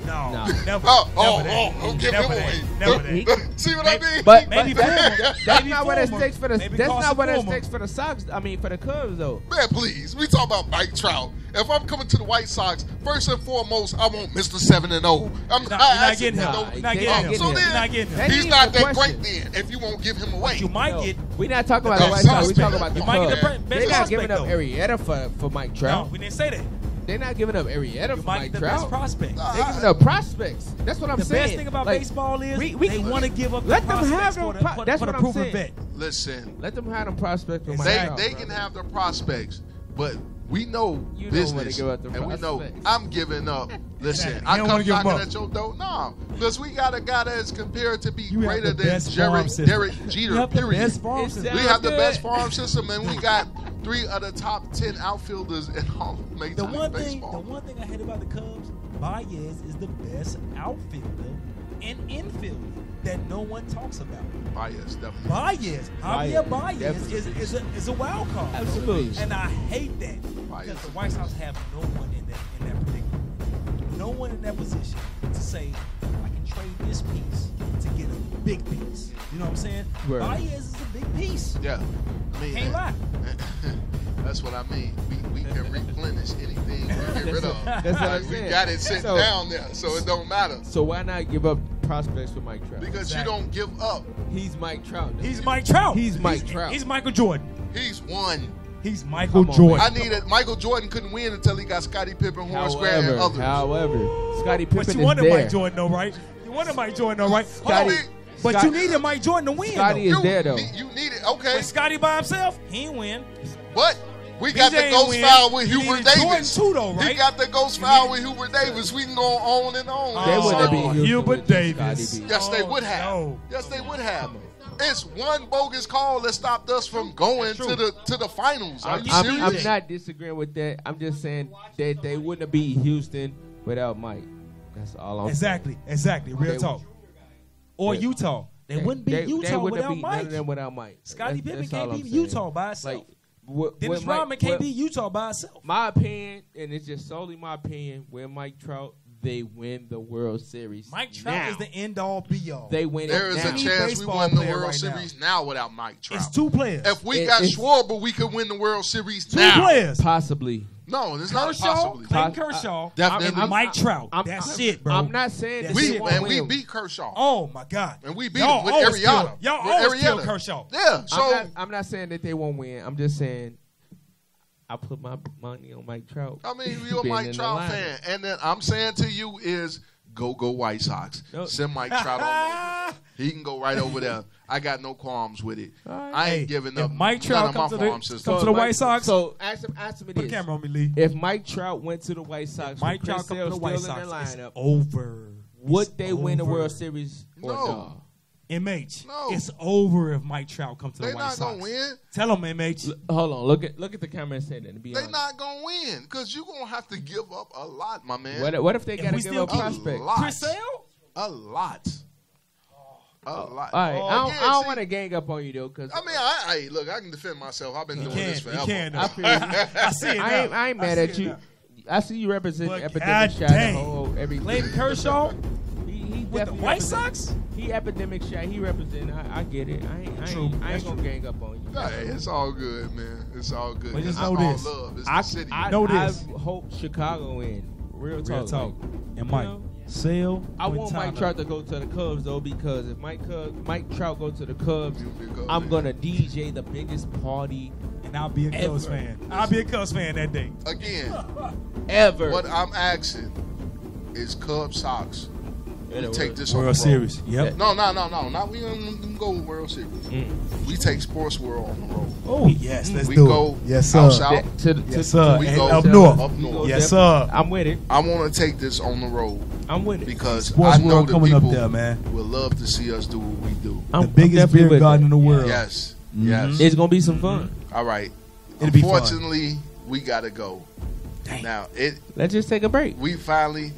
No.
No.
Never.
Don't give him
Never
away.
that. Never that.
See what I mean?
but
Maybe
that's
Maybe
not what it
Fulmer.
takes for the.
Maybe
That's
Carson
not what it
Fulmer.
takes for the Sox. I mean, for the Cubs though.
Man, please. We talk about Mike Trout. If I'm coming to the White Sox, first and foremost, I want Mr. 7-0. I'm
You're not getting him.
Nah,
You're not
they
getting
not
him.
getting
So
him.
then,
You're not getting him.
That
he's
ain't
not
the
that
question.
great then if you won't give him away.
You might
No,
get.
we're not talking about
The
the White Sox. We're
prospect.
talking about the
You might get the
Cubs.
best
They're not giving up
prospect,
Arrieta for Mike
No,
Trout.
we didn't say that.
They're not giving up Arrieta
You
for
might
Mike
get the best
Trout.
prospect.
They're giving up prospects. That's what I'm
The
saying.
best thing about
Like,
baseball is
we
they
can-
want to give up
let
the
them
prospects
have
for
them
the,
pro-
for,
that's
for the
what I'm
proven
saying.
vet.
Listen,
Let them have them prospects for Mike
they
Trout.
can
bro.
have their prospects, but we know
You don't wanna
business,
give up the
and we know
prospects.
I'm giving up. Listen,
Exactly.
I
You don't
come
wanna give 'em
knocking
up.
at your door. No, because we got a guy that is compared to be
You have
greater
the
than
best farm system.
Derek
You
Jeter.
have the
Period.
best farm
It
system.
We have the
Sounds
best
good.
farm system, and we got 3 of the top 10 outfielders in all of Major
The
League
one
Baseball.
thing I hate about the Cubs, Baez is the best outfielder and infielder that no one talks about.
Baez, definitely.
Javier Baez
definitely.
is a wild card.
Absolutely.
And I hate that because the White Sox have no one in that predicament. No one in that position to say, I can trade this piece to get a big piece. You know what I'm saying?
Word.
Baez is a big piece.
Yeah. I mean,
Can't lie.
That's what I mean. We can replenish anything we get rid of.
That's what I'm
We
saying.
got it sitting
So-
down there, so it don't matter.
So why not give up prospects for Mike Trout?
Because
Exactly.
you don't give up.
He's Mike Trout.
He's Mike Trout.
He's Mike Trout.
He's Michael Jordan.
He's won.
He's Michael
Come on,
Jordan.
I needed Michael Jordan couldn't win until he got Scottie Pippen, Horace Grant, and others.
However, Scottie Pippen
But you
is
wanted
there.
Mike Jordan though, right? You wanted Mike Jordan though, right? Hold on.
Scotty-
But
Scott-
you needed Mike Jordan to win
Scotty
though.
is there though.
You need it, okay.
When Scotty by himself, he ain't win.
But we got
BJ
the
ain't
ghost
win.
foul with
You
Hubert
needed Jordan
Davis.
too, though,
He
right?
got the ghost foul with Hubert Davis. We can go on and on.
They wouldn't have been
Oh,
Houston
Hubert
with
Davis.
Scotty B.
Yes, they
Oh,
would have.
no.
Yes, they would have. It's one bogus call that stopped us from going
That's
to the finals. Are you
I'm
serious?
not disagreeing with that. I'm just saying that they wouldn't have beat Houston without Mike. That's all I'm saying.
Exactly. Real
They-
talk. Or
they-
Utah. They wouldn't beat
They
Utah
wouldn't have
without
beat none
Mike.
of them without Mike.
Scottie
That's
Pippen
all
can't
I'm
beat
saying.
Utah by himself.
Like,
Dennis Rodman can't beat Utah by himself.
My opinion, and it's just solely my opinion, with Mike Trout, they win the World Series.
Mike Trout
now.
is the end all be all.
They win
There
it
is
now.
a chance we
baseball
win the
player
World
right
Series now without Mike Trout.
It's two players.
If we got
it's-
Schwarber, we could win the World Series
Two
now.
players.
Possibly.
No, it's not
Kershaw,
possibly.
Clayton Kershaw,
Definitely.
and Mike Trout.
I'm-
That's
I'm-
it, bro.
I'm not saying that
That's
they
it.
won't
we
win.
beat Kershaw.
Oh my God!
And we beat
Y'all
him with
always
Arrieta.
kill- Y'all
With
always kill
Arrieta.
Kershaw.
Yeah, so
I'm not saying that they won't win. I'm just saying I put my money on Mike Trout.
I mean, you're a
being
Mike
in the
Trout
lineup.
fan, and then I'm saying to you is go White Sox.
No.
Send Mike Trout on over. He can go right over there. I got no qualms with it. I ain't giving up
Mike Trout
none of my farm systems.
come to the White Sox.
So ask me
Put
this.
the camera on me, Lee.
If Mike Trout went to the White Sox,
Mike Trout come to the White Sox, it's over.
Would they win the World Series or no?
MH,
no.
It's over if Mike Trout comes to the
They
White
not
Sox.
gonna win.
Tell them, MH.
Hold on, look at the camera and say that. To be
They
honest.
not gonna win because you gonna have to give up a lot, my man.
What if they gotta give up prospect?
Chris Sale?
A lot. A lot.
All right,
Oh,
I don't want to gang up on you though, cause
I mean, look, I can defend myself. I've been doing this forever.
I see it. I ain't mad at you. I see you represent Epidemic Shot the whole everything.
Clayton Kershaw
he
with the White Sox?
He Epidemic Shot. He represent. I get it. I ain't gonna gang up on you.
Hey, it's all good, man. It's all good.
But just
It's
know
all
this.
love. It's the city.
I hope Chicago win. Real talk.
Like, and Mike. Sale.
I want Mike Trout to go to the Cubs though, because if Mike Trout go to the Cubs, I'm gonna DJ the biggest party,
and I'll be a Cubs fan. I'll be a Cubs fan that day.
Again,
ever.
What I'm asking is Cubs Sox. We take this on the
World
road.
Series. Yep.
No. Not we don't go with World Series. We take Sports World on the road.
Oh yes, let's
we
do
go
it. Yes, sir.
out south.
Yes, sir.
We
And
go
up north.
Up north.
Yes, sir.
I'm with it.
I want to take this on the road.
I'm with it
because
Sports
I know
World
the
coming up
people
there, man.
will love to see us do what we do.
The biggest beer garden in the world.
Yes,
Mhm.
yes.
It's gonna be some fun.
All right.
It'll be fun.
Unfortunately, we gotta go. Now
let's just take a break.
We finally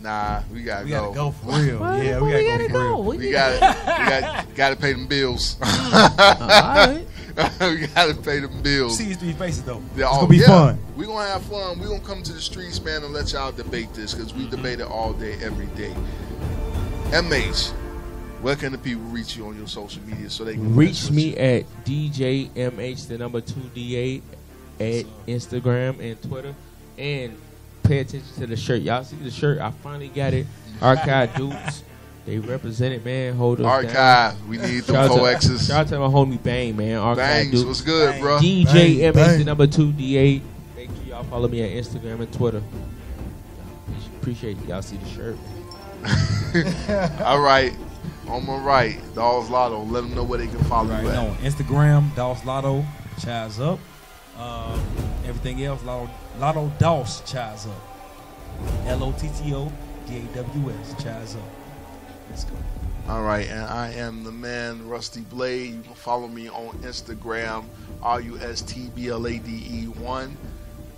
we gotta go.
Gotta go for real. Yeah, we gotta go for real.
We gotta pay them bills.
Alright.
We gotta pay them bills.
See these three faces though.
Yeah,
It's gonna be fun.
We're gonna have fun. We're gonna come to the streets, man, and let y'all debate this because we debate it all day, every day. MH, where can the people reach you on your social media so they can
Reach me at DJMH, the number 2D8 at Instagram and Twitter, and pay attention to the shirt. Y'all see the shirt? I finally got it. Archive dudes, they represent it, man. Hold us
Archive.
down.
We need the 4X's.
Shout out to my homie Bang, man. Archive
Bangs,
dudes.
what's good, bro?
DJMH, the number 2D8. Make sure y'all follow me at Instagram and Twitter. Appreciate it. Y'all see the shirt.
All right. On my right, Dolls Lotto. Let them know where they can follow you at.
On Instagram, Dolls Lotto, Chaz Up. Everything else, Lotto Doss, Chaz Up. LOTTODAWS, Chaz Up. Let's go.
All right, and I am the man, Rusty Blade. You can follow me on Instagram, RUSTBLADE1.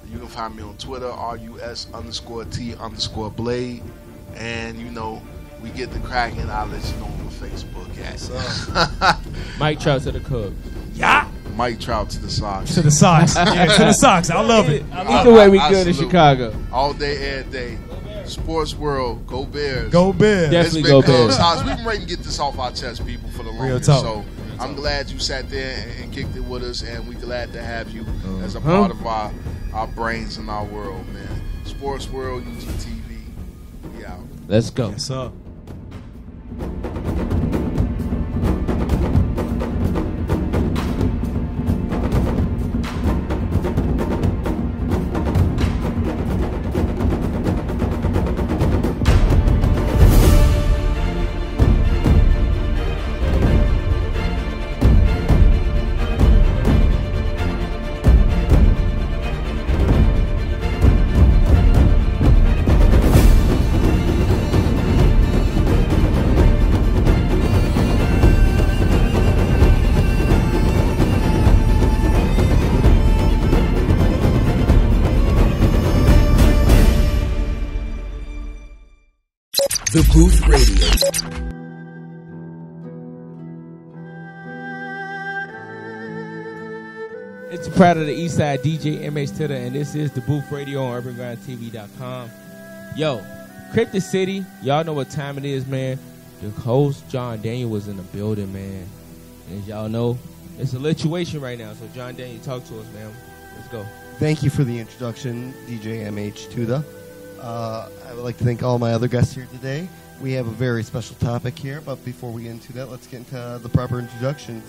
You can find me on Twitter, RUS_T_Blade. And, you know, we get the cracking. I'll let you know on the Facebook. Yes.
Mike Trout to the Cubs.
Yeah.
Mike Trout to the Sox.
To the Sox. Yeah, to the Sox. I love it.
Either way, we good in Chicago.
All day, every day. Sports World, go Bears.
Go Bears.
Definitely go Bears.
Sox. We've been ready to get this off our chest, people, for the longest. So I'm glad you sat there and kicked it with us, and we're glad to have you as a part of our brains in our world, man. Sports World, UGTV. We out.
Let's go.
Yes, sir.
The Booth Radio.
It's proud of the East Side DJ MH Titter, and this is the Booth Radio on UrbanGrindTV.com. Yo, Cryptid City, y'all know what time it is, man. The host John Daniel was in the building, man. And as y'all know, it's a situation right now. So John Daniel, talk to us, man. Let's go.
Thank you for the introduction, DJ MH Tuda. I would like to thank all my other guests here today. We have a very special topic here, but before we get into that, let's get into the proper introductions.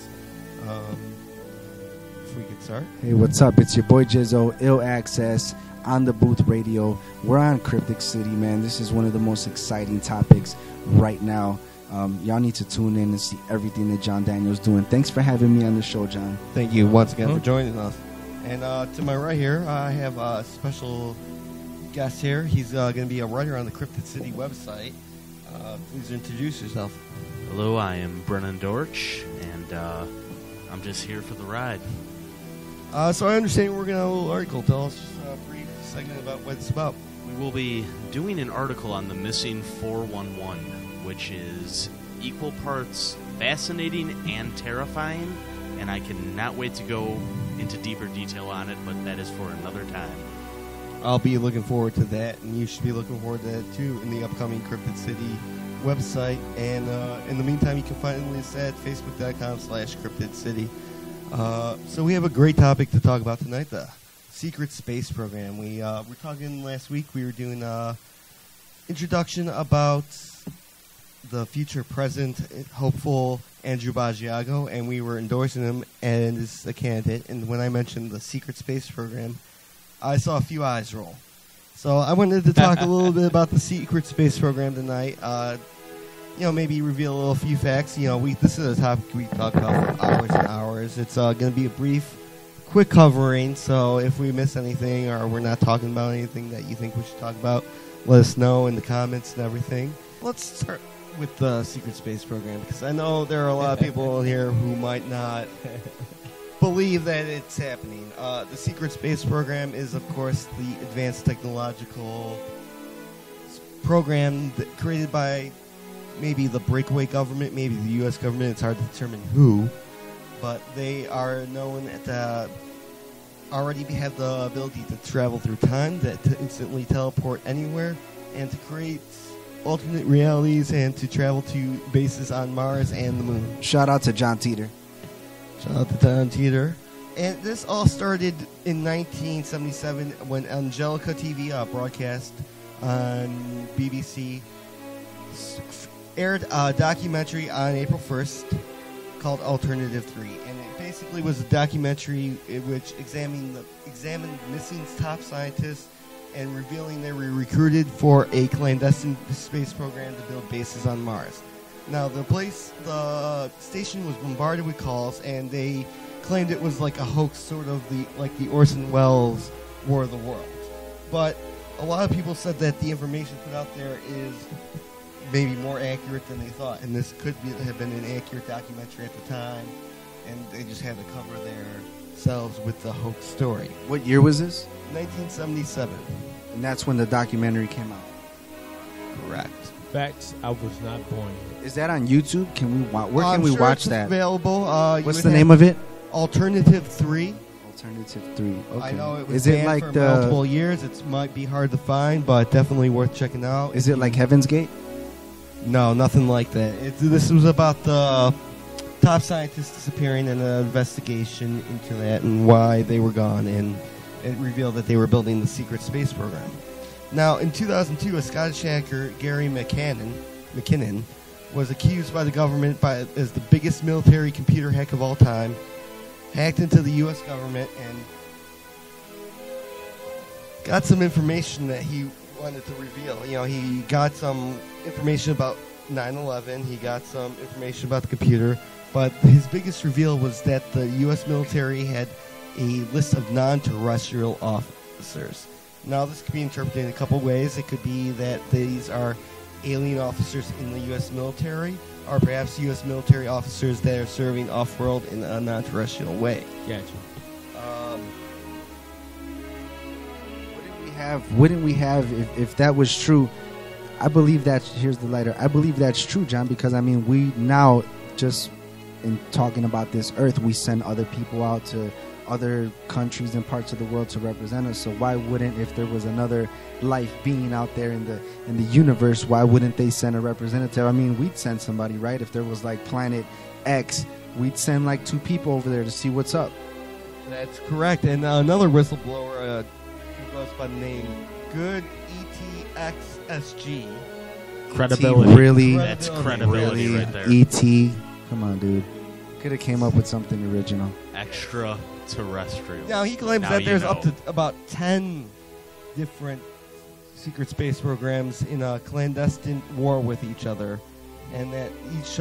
If we could start.
Hey, what's up? It's your boy Jizzo, Ill Access, on the Booth Radio. We're on Cryptid City, man. This is one of the most exciting topics right now. Y'all need to tune in and see everything that John Daniel's doing. Thanks for having me on the show, John.
Thank you once again for joining us. And to my right here, I have a special guest here. He's going to be a writer on the Cryptid City website. Please introduce yourself.
Hello, I am Brennan Dortch, and I'm just here for the ride.
So I understand we're going to have a little article. Tell us just a brief segment about what it's about.
We will be doing an article on the missing 411, which is equal parts fascinating and terrifying, and I cannot wait to go into deeper detail on it, but that is for another time.
I'll be looking forward to that, and you should be looking forward to that too in the upcoming Cryptid City website. And in the meantime, you can find us at facebook.com/Cryptid City. So we have a great topic to talk about tonight, the secret space program. We were talking last week. We were doing introduction about the future present hopeful Andrew Basiago, and we were endorsing him as a candidate. And when I mentioned the secret space program, I saw a few eyes roll. So I wanted to talk a little bit about the secret space program tonight. Maybe reveal a few facts. This is a topic we talk about for hours and hours. It's going to be a brief, quick covering. So if we miss anything or we're not talking about anything that you think we should talk about, let us know in the comments and everything. Let's start with the secret space program, because I know there are a lot of people in here who might not believe that it's happening. The secret space program is, of course, the advanced technological program created by maybe the breakaway government, maybe the U.S. government. It's hard to determine who, but they are known to already have the ability to travel through time, to instantly teleport anywhere, and to create alternate realities and to travel to bases on Mars and the Moon.
Shout out to John Teeter.
Shout out to John Teeter. And this all started in 1977 when Angelica TV broadcast on BBC aired a documentary on April 1st called Alternative 3. And it basically was a documentary which examined missing top scientists and revealing they were recruited for a clandestine space program to build bases on Mars. Now, the station was bombarded with calls, and they claimed it was like a hoax, sort of like the Orson Welles War of the Worlds. But a lot of people said that the information put out there is maybe more accurate than they thought, and this could have been an accurate documentary at the time, and they just had to cover themselves with the hoax story.
What year was this?
1977.
And that's when the documentary came out.
Correct.
Facts, I was not born yet.
Is that on YouTube? Where can we watch that?
Available.
What's the name of it?
Alternative 3.
Alternative 3. Okay.
I know it was banned for multiple years. It might be hard to find, but definitely worth checking out.
Is it like Heaven's Gate?
No, nothing like that. This was about the top scientists disappearing and an investigation into that and why they were gone, and it revealed that they were building the secret space program. Now, in 2002, a Scottish hacker, Gary McKinnon, was accused by the government as the biggest military computer hack of all time, hacked into the U.S. government, and got some information that he wanted to reveal. He got some information about 9/11. He got some information about the computer. But his biggest reveal was that the U.S. military had a list of non-terrestrial officers. Now, this could be interpreted in a couple ways. It could be that these are alien officers in the U.S. military, or perhaps U.S. military officers that are serving off-world in a non-terrestrial way.
Gotcha.
Wouldn't we have if that was true? I believe that. Here's the lighter. I believe that's true, John, because we now just in talking about this Earth, we send other people out to other countries and parts of the world to represent us. So why wouldn't, if there was another life being out there in the universe, why wouldn't they send a representative? We'd send somebody, right? If there was like Planet X, we'd send like 2 people over there to see what's up.
That's correct. And another whistleblower who goes by the name Good ETXSG.
Credibility.
Really?
That's credibility right there.
ET. Come on, dude. Could have came up with something original.
Extraterrestrial.
Now, he claims that there's up to about 10 different secret space programs in a clandestine war with each other and that each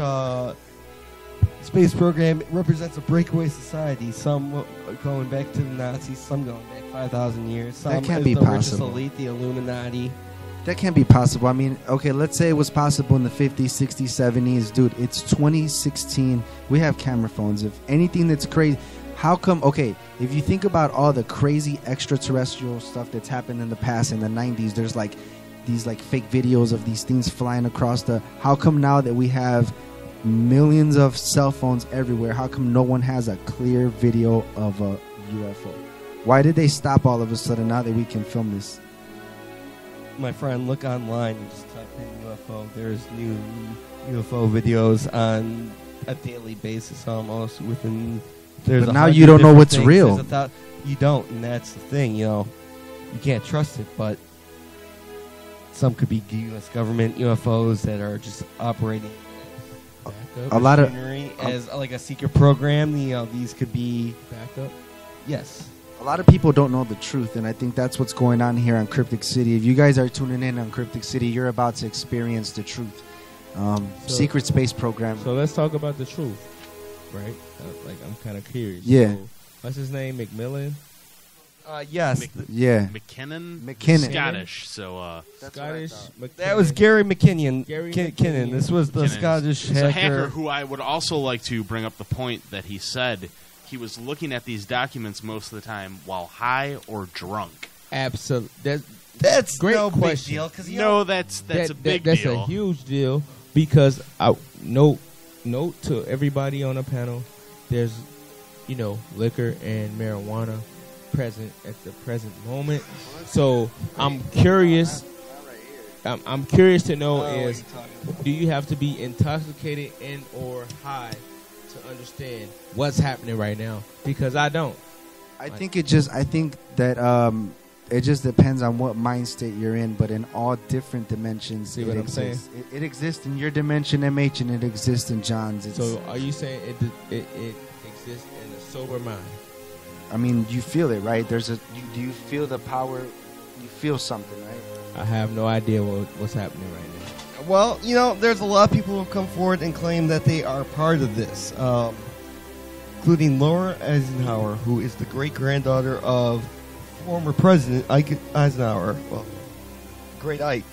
space program represents a breakaway society. Some going back to the Nazis, some going back 5,000 years. Some
That can't
is
be
the richest
possible.
elite, the Illuminati.
That can't be possible. I mean, okay, let's say it was possible in the 50s, 60s, 70s. Dude, it's 2016. We have camera phones. If anything that's crazy, how come, okay, if you think about all the crazy extraterrestrial stuff that's happened in the past, in the 90s, there's like these like fake videos of these things flying across the, how come now that we have millions of cell phones everywhere, how come no one has a clear video of a UFO? Why did they stop all of a sudden now that we can film this?
My friend, look online and just type in UFO. There's new UFO videos on a daily basis almost within. There's
But now you don't know what's
things.
real.
You don't, and that's the thing. You know, you can't trust it. But some could be U.S. government UFOs that are just operating
A lot of
machinery as like a secret program. You know, these could be
backup.
Yes.
A lot of people don't know the truth, and I think that's what's going on here on Cryptic City. If you guys are tuning in on Cryptic City, you're about to experience the truth. Secret space program.
So let's talk about the truth, right? Like, I'm kind of curious.
Yeah.
So, what's his name? McMillan?
Yes.
Yeah.
McKinnon? Scottish. So,
Scottish.
That was Gary McKinnon.
Gary
McKinnon. This was the Scottish
It's a
hacker.
hacker who I would also like to bring up the point that he said he was looking at these documents most of the time while high or drunk.
Absolutely.
That's
great
no big
question.
deal, 'cause you
No,
know-
that's a big
that's
deal.
a huge deal because note to everybody on the panel, there's liquor and marijuana present at the present moment. So I'm curious. I'm curious to know is, do you have to be intoxicated and or high to understand what's happening right now? Because I don't.
I think that it just depends on what mind state you're in, but in all different dimensions.
See what I'm saying?
It exists in your dimension, MH, and it exists in John's.
So are you saying it exists in a sober mind?
I mean, you feel it, right? Do you feel the power? You feel something, right?
I have no idea what's happening right now.
Well, there's a lot of people who have come forward and claim that they are part of this, including Laura Eisenhower, who is the great-granddaughter of former President Ike Eisenhower. Well, Great Ike,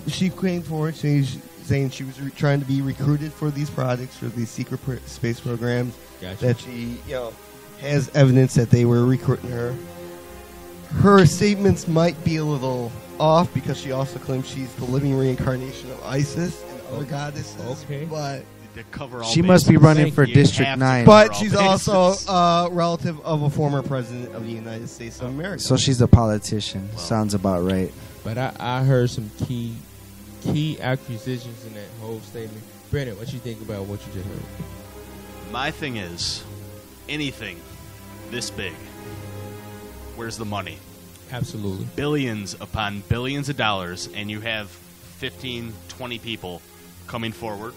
She came forward saying she was trying to be recruited for these projects, for these secret space programs.
Gotcha.
That she, has evidence that they were recruiting her. Her statements might be a little off because she also claims she's the living reincarnation of Isis and other goddesses.
Okay.
But
to cover all
she must be running for District 9.
But she's also a relative of a former president of the United States of America.
So she's a politician. Sounds about right.
But I heard some key accusations in that whole statement. Brandon, what you think about what you just heard?
My thing is, anything this big, where's the money?
Absolutely.
Billions upon billions of dollars, and you have 15, 20 people coming forward.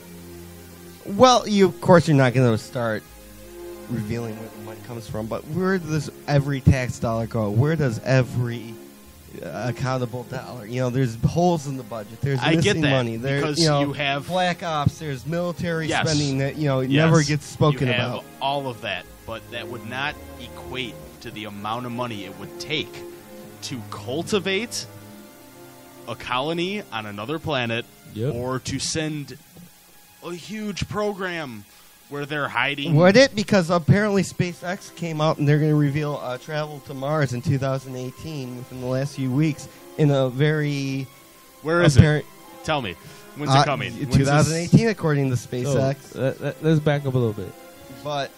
Well, of course, you're not going to start revealing where the money comes from, but where does every tax dollar go? Where does every accountable dollar? There's holes in the budget. There's
I
missing
get that,
money. There,
because you have
black ops. There's military
Yes.
spending that
Yes.
never gets spoken
you have
about.
all of that, but that would not equate to the amount of money it would take to cultivate a colony on another planet, or to send a huge program where they're hiding.
Would it? Because apparently SpaceX came out and they're going to reveal travel to Mars in 2018 within the last few weeks in a very...
Where is it? Tell me. When's it coming?
2018, according to SpaceX.
So, let's back up a little bit.
But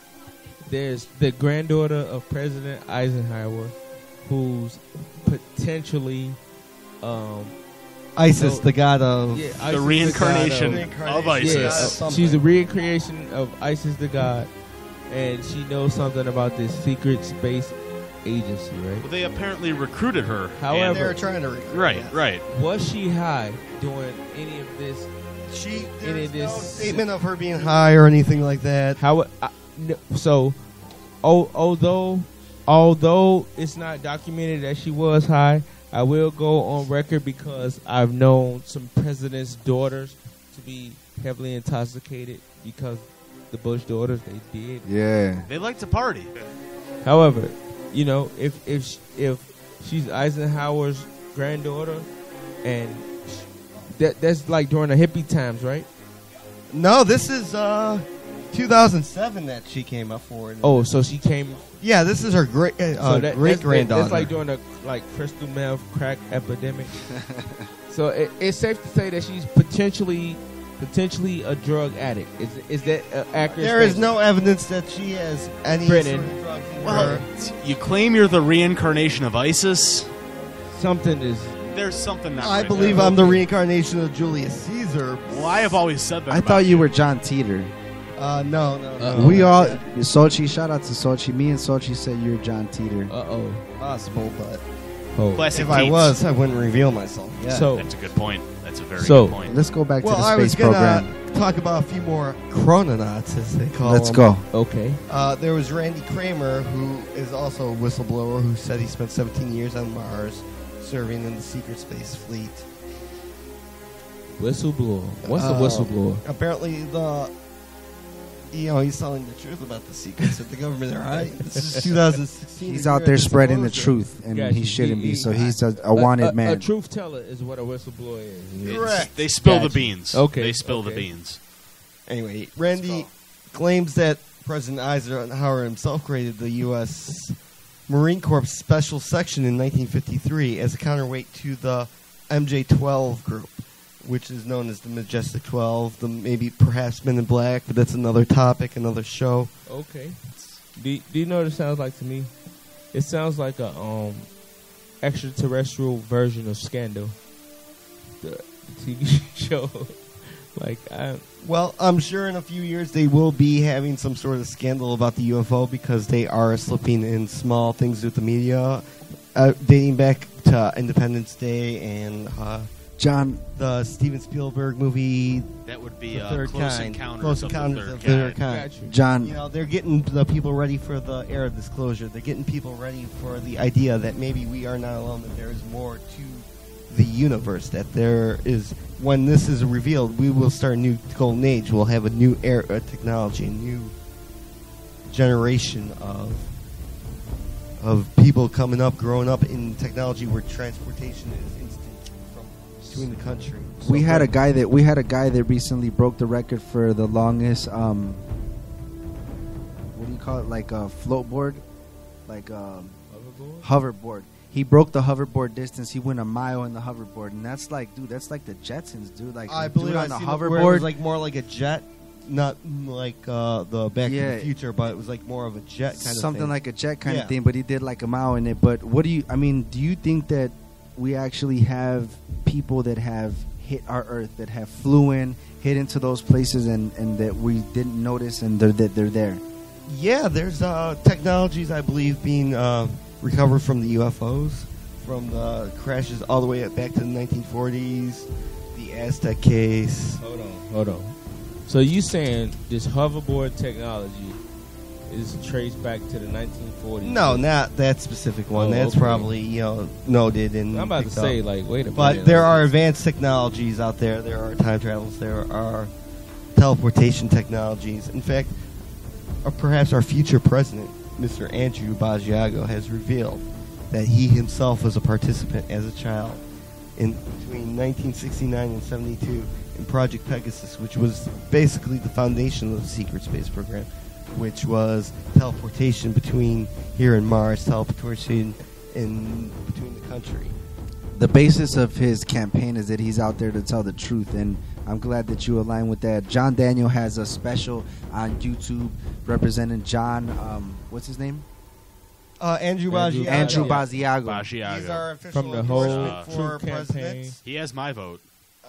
there's the granddaughter of President Eisenhower, who's potentially
Isis, the god of...
the reincarnation of ISIS.
Yeah, she's a reincarnation of Isis, the god, and she knows something about this secret space agency, right?
Well, they apparently recruited her.
However,
they were trying to recruit.
Right, right.
Was she high doing any of this?
There's no statement of her being high or anything like that.
Although it's not documented that she was high, I will go on record because I've known some presidents' daughters to be heavily intoxicated because the Bush daughters, they did.
Yeah.
They like to party.
However, you know, if she's Eisenhower's granddaughter, and that's like during the hippie times, right?
No, this is 2007 that she came up for.
Oh, so she came.
Yeah, this is her great great granddaughter.
That's like during the crystal meth crack epidemic. So it's safe to say that she's potentially a drug addict. Is that accurate?
There is no evidence that she has any sort of drugs in her.
You claim you're the reincarnation of ISIS.
There's
something not
I
right
believe
there.
I'm the reincarnation of Julius Caesar.
Well, I have always said that.
I thought you were John Teeter.
No.
We all Sochi. Shout out to Sochi. Me and Sochi said you're John Teeter.
Possible, but
Classic
if I
Teets.
was, I wouldn't reveal myself. Yeah.
So
that's a good point. That's a very good point.
Let's go back to the
I was
space
gonna
program.
talk about a few more chrononauts, as they call
Let's
them.
go.
Okay.
There was Randy Kramer, who is also a whistleblower, who said he spent 17 years on Mars, serving in the secret space fleet.
Whistleblower. What's a whistleblower?
Apparently, he's telling the truth about the secrets of the government. All right, this is 2016.
He's out there spreading the truth, and
Gotcha.
he shouldn't be. So he's a wanted man.
A truth teller is what a whistleblower is.
Correct.
They spill the
Gotcha.
beans.
Okay.
They spill the beans.
Anyway, Randy claims that President Eisenhower himself created the U.S. Marine Corps Special Section in 1953 as a counterweight to the MJ-12 group, which is known as the Majestic 12, perhaps Men in Black, but that's another topic, another show.
Okay. Do you know what it sounds like to me? It sounds like a extraterrestrial version of Scandal, the TV show.
Well, I'm sure in a few years they will be having some sort of scandal about the UFO because they are slipping in small things with the media, dating back to Independence Day and the Steven Spielberg movie.
That would be
Close Encounters of
the
the Third Kind.
John,
they're getting the people ready for the era of disclosure. They're getting people ready for the idea that maybe we are not alone, that there is more to the universe, that there is, when this is revealed, we will start a new golden age. We'll have a new era of technology, a new generation of people coming up, growing up in technology where transportation is instant from between the country.
we had a guy that recently broke the record for the longest. What do you call it? Like a float board, like hoverboard. He broke the hoverboard distance. He went a mile in the hoverboard, and that's like the Jetsons, dude. Like
I
the
believe
dude
I
on the
seen it where it
hoverboard,
was like more like a jet, not like the Back to the Future, but it was like more of a jet kind of
something
thing.
like a jet kind
Yeah.
of thing. But he did like a mile in it. But do you think that we actually have people that have hit our Earth, that have flew in, hit into those places, and that we didn't notice, and they're there?
Yeah, there's technologies, I believe, being recovered from the UFOs, from the crashes all the way back to the 1940s, the Aztec case.
Hold on. So you saying this hoverboard technology is traced back to the 1940s?
No, not that specific one.
Oh,
That's
okay.
probably noted and.
I'm about to
picked
say,
up.
wait a minute.
But there are advanced technologies out there. There are time travels. There are teleportation technologies. In fact, perhaps our future president, Mr. Andrew Basiago, has revealed that he himself was a participant as a child in between 1969 and 72 in Project Pegasus, which was basically the foundation of the secret space program, which was teleportation between here and Mars, teleportation in between the country.
The basis of his campaign is that he's out there to tell the truth, and I'm glad that you align with that. John Daniel has a special on YouTube representing John. What's his name?
Andrew Basiago.
Andrew Basiago.
He's our official
From the whole
endorsement for
True campaign.
presidents.
He has my vote.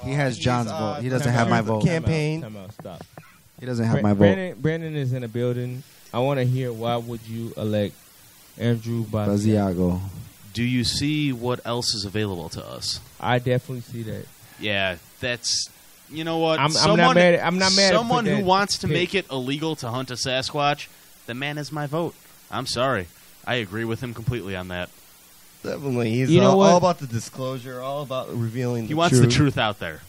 He has John's vote. He doesn't have my vote.
Campaign.
Time out, stop.
He doesn't have my vote.
Brandon is in the building. I want to hear, why would you elect Andrew
Basiago?
Do you see what else is available to us?
I definitely see that.
Yeah, that's... You know what?
I'm not mad at
someone who
that
wants to
pick.
make it illegal to hunt a Sasquatch, the man has my vote. I'm sorry. I agree with him completely on that.
Definitely. He's
You know what?
all about the disclosure, all about revealing
He wants the truth out there.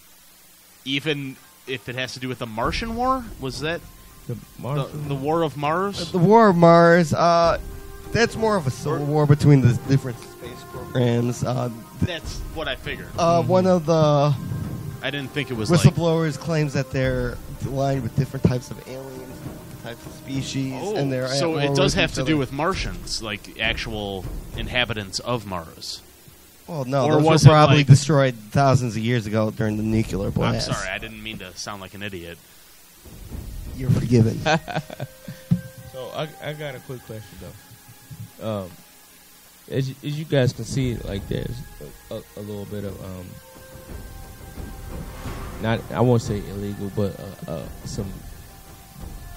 Even if it has to do with the Martian War. Was that
the
War of Mars?
The War of Mars. That's more of a civil war between the different space programs.
That's what I figured.
One of the
I didn't think it was
whistleblowers claims that they're aligned with different types of aliens, types of species, and they're
so
at war
it does
with
have
each
to
other.
do with Martians, like actual inhabitants of Mars.
Well, no,
or
those
was
were
it
probably
like,
destroyed thousands of years ago during the nuclear blast.
I'm sorry, I didn't mean to sound like an idiot.
You're forgiven.
So I got a quick question though. As you guys can see, like there's a little bit of not, I won't say illegal, but some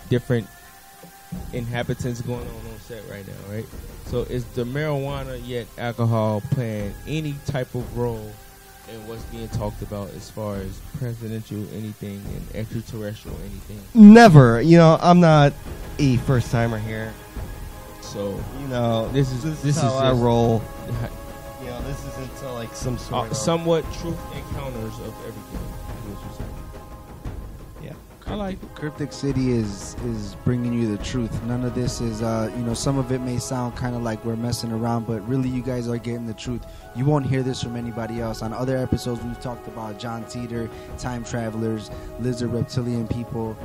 different inhabitants going on set right now, right? So is the marijuana yet alcohol playing any type of role in what's being talked about as far as presidential anything and extraterrestrial anything?
Never. You know, I'm not a first timer here.
So
you know, this is how I roll. You know, this isn't like some sort of
somewhat truth encounters of everything. Is what you're saying. I like
Cryptic City is bringing you the truth. None of this is, some of it may sound kind of like we're messing around, but really you guys are getting the truth. You won't hear this from anybody else. On other episodes, we've talked about John Teeter, time travelers, lizard reptilian people.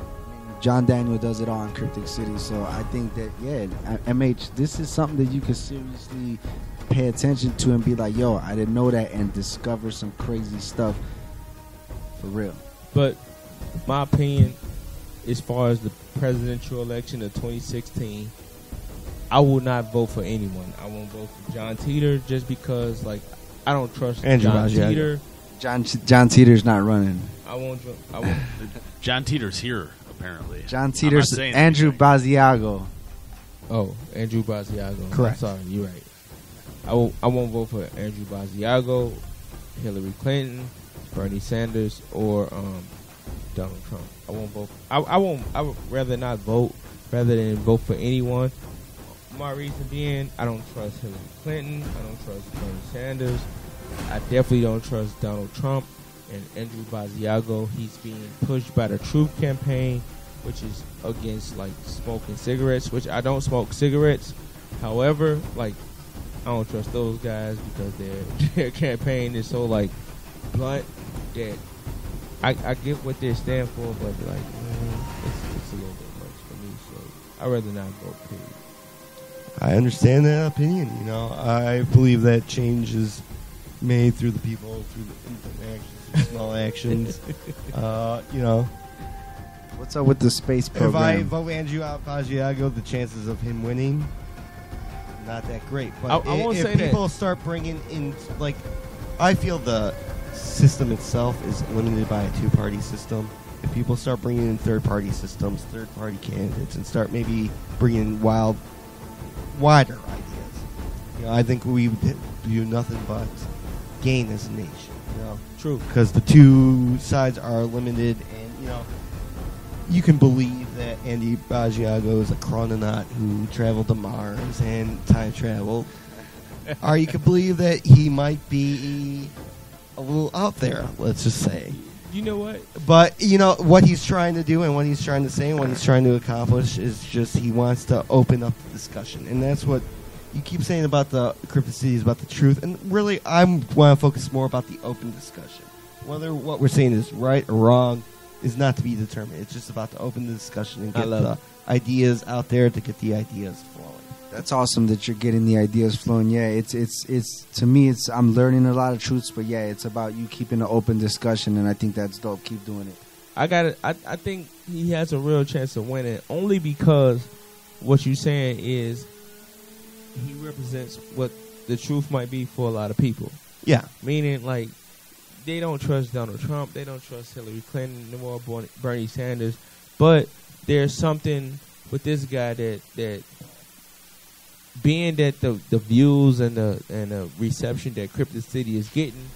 John Daniel does it all in Cryptic City. So I think that, MH, this is something that you can seriously pay attention to and be like, yo, I didn't know that, and discover some crazy stuff for real.
But my opinion, as far as the presidential election of 2016, I will not vote for anyone. I won't vote for John Teeter just because, like, I don't trust John Teeter.
John Teeter's not running.
I won't.
John Teeter's here, apparently.
John Teeter's Andrew Basiago.
Oh, Andrew Basiago.
Correct.
I'm sorry, you're right. I won't vote for Andrew Basiago, Hillary Clinton, Bernie Sanders, or Donald Trump. I won't vote. I would rather not vote rather than vote for anyone. My reason being, I don't trust Hillary Clinton. I don't trust Bernie Sanders. I definitely don't trust Donald Trump and Andrew Basiago. He's being pushed by the Truth Campaign, which is against like smoking cigarettes, which I don't smoke cigarettes. However, like I don't trust those guys because their campaign is so like blunt that I get what they stand for, but like it's a little bit much for me. So I'd rather not vote. Period.
I understand that opinion. You know, I believe that change is made through the people, through the interactions, through small actions. You know,
what's up with the space program?
If I vote Andrew Basiago, the chances of him winning not that great. But
I won't say
if people start bringing in, like, I feel the system itself is limited by a two-party system. If people start bringing in third-party systems, third-party candidates, and start maybe bringing wider ideas, you know, I think we would do nothing but gain as a nation. You know,
true,
because the two sides are limited, and you know, you can believe that Andy Basiago is a chrononaut who traveled to Mars and time traveled, or you can believe that he might be a little out there, let's just say.
You know what?
But, you know, what he's trying to do and what he's trying to say and what he's trying to accomplish is just he wants to open up the discussion. And that's what you keep saying about the Cryptid City is about the truth. And really, I want to focus more about the open discussion. Whether what we're saying is right or wrong is not to be determined. It's just about to open the discussion and get the ideas out there to get the ideas flowing.
That's awesome that you're getting the ideas flowing. Yeah, it's to me, it's I'm learning a lot of truths, but yeah, it's about you keeping an open discussion, and I think that's dope. Keep doing it.
I think he has a real chance of winning only because what you're saying is he represents what the truth might be for a lot of people.
Yeah.
Meaning, like, they don't trust Donald Trump, they don't trust Hillary Clinton, nor Bernie Sanders, but there's something with this guy that being that the views and the reception that Cryptid City is getting,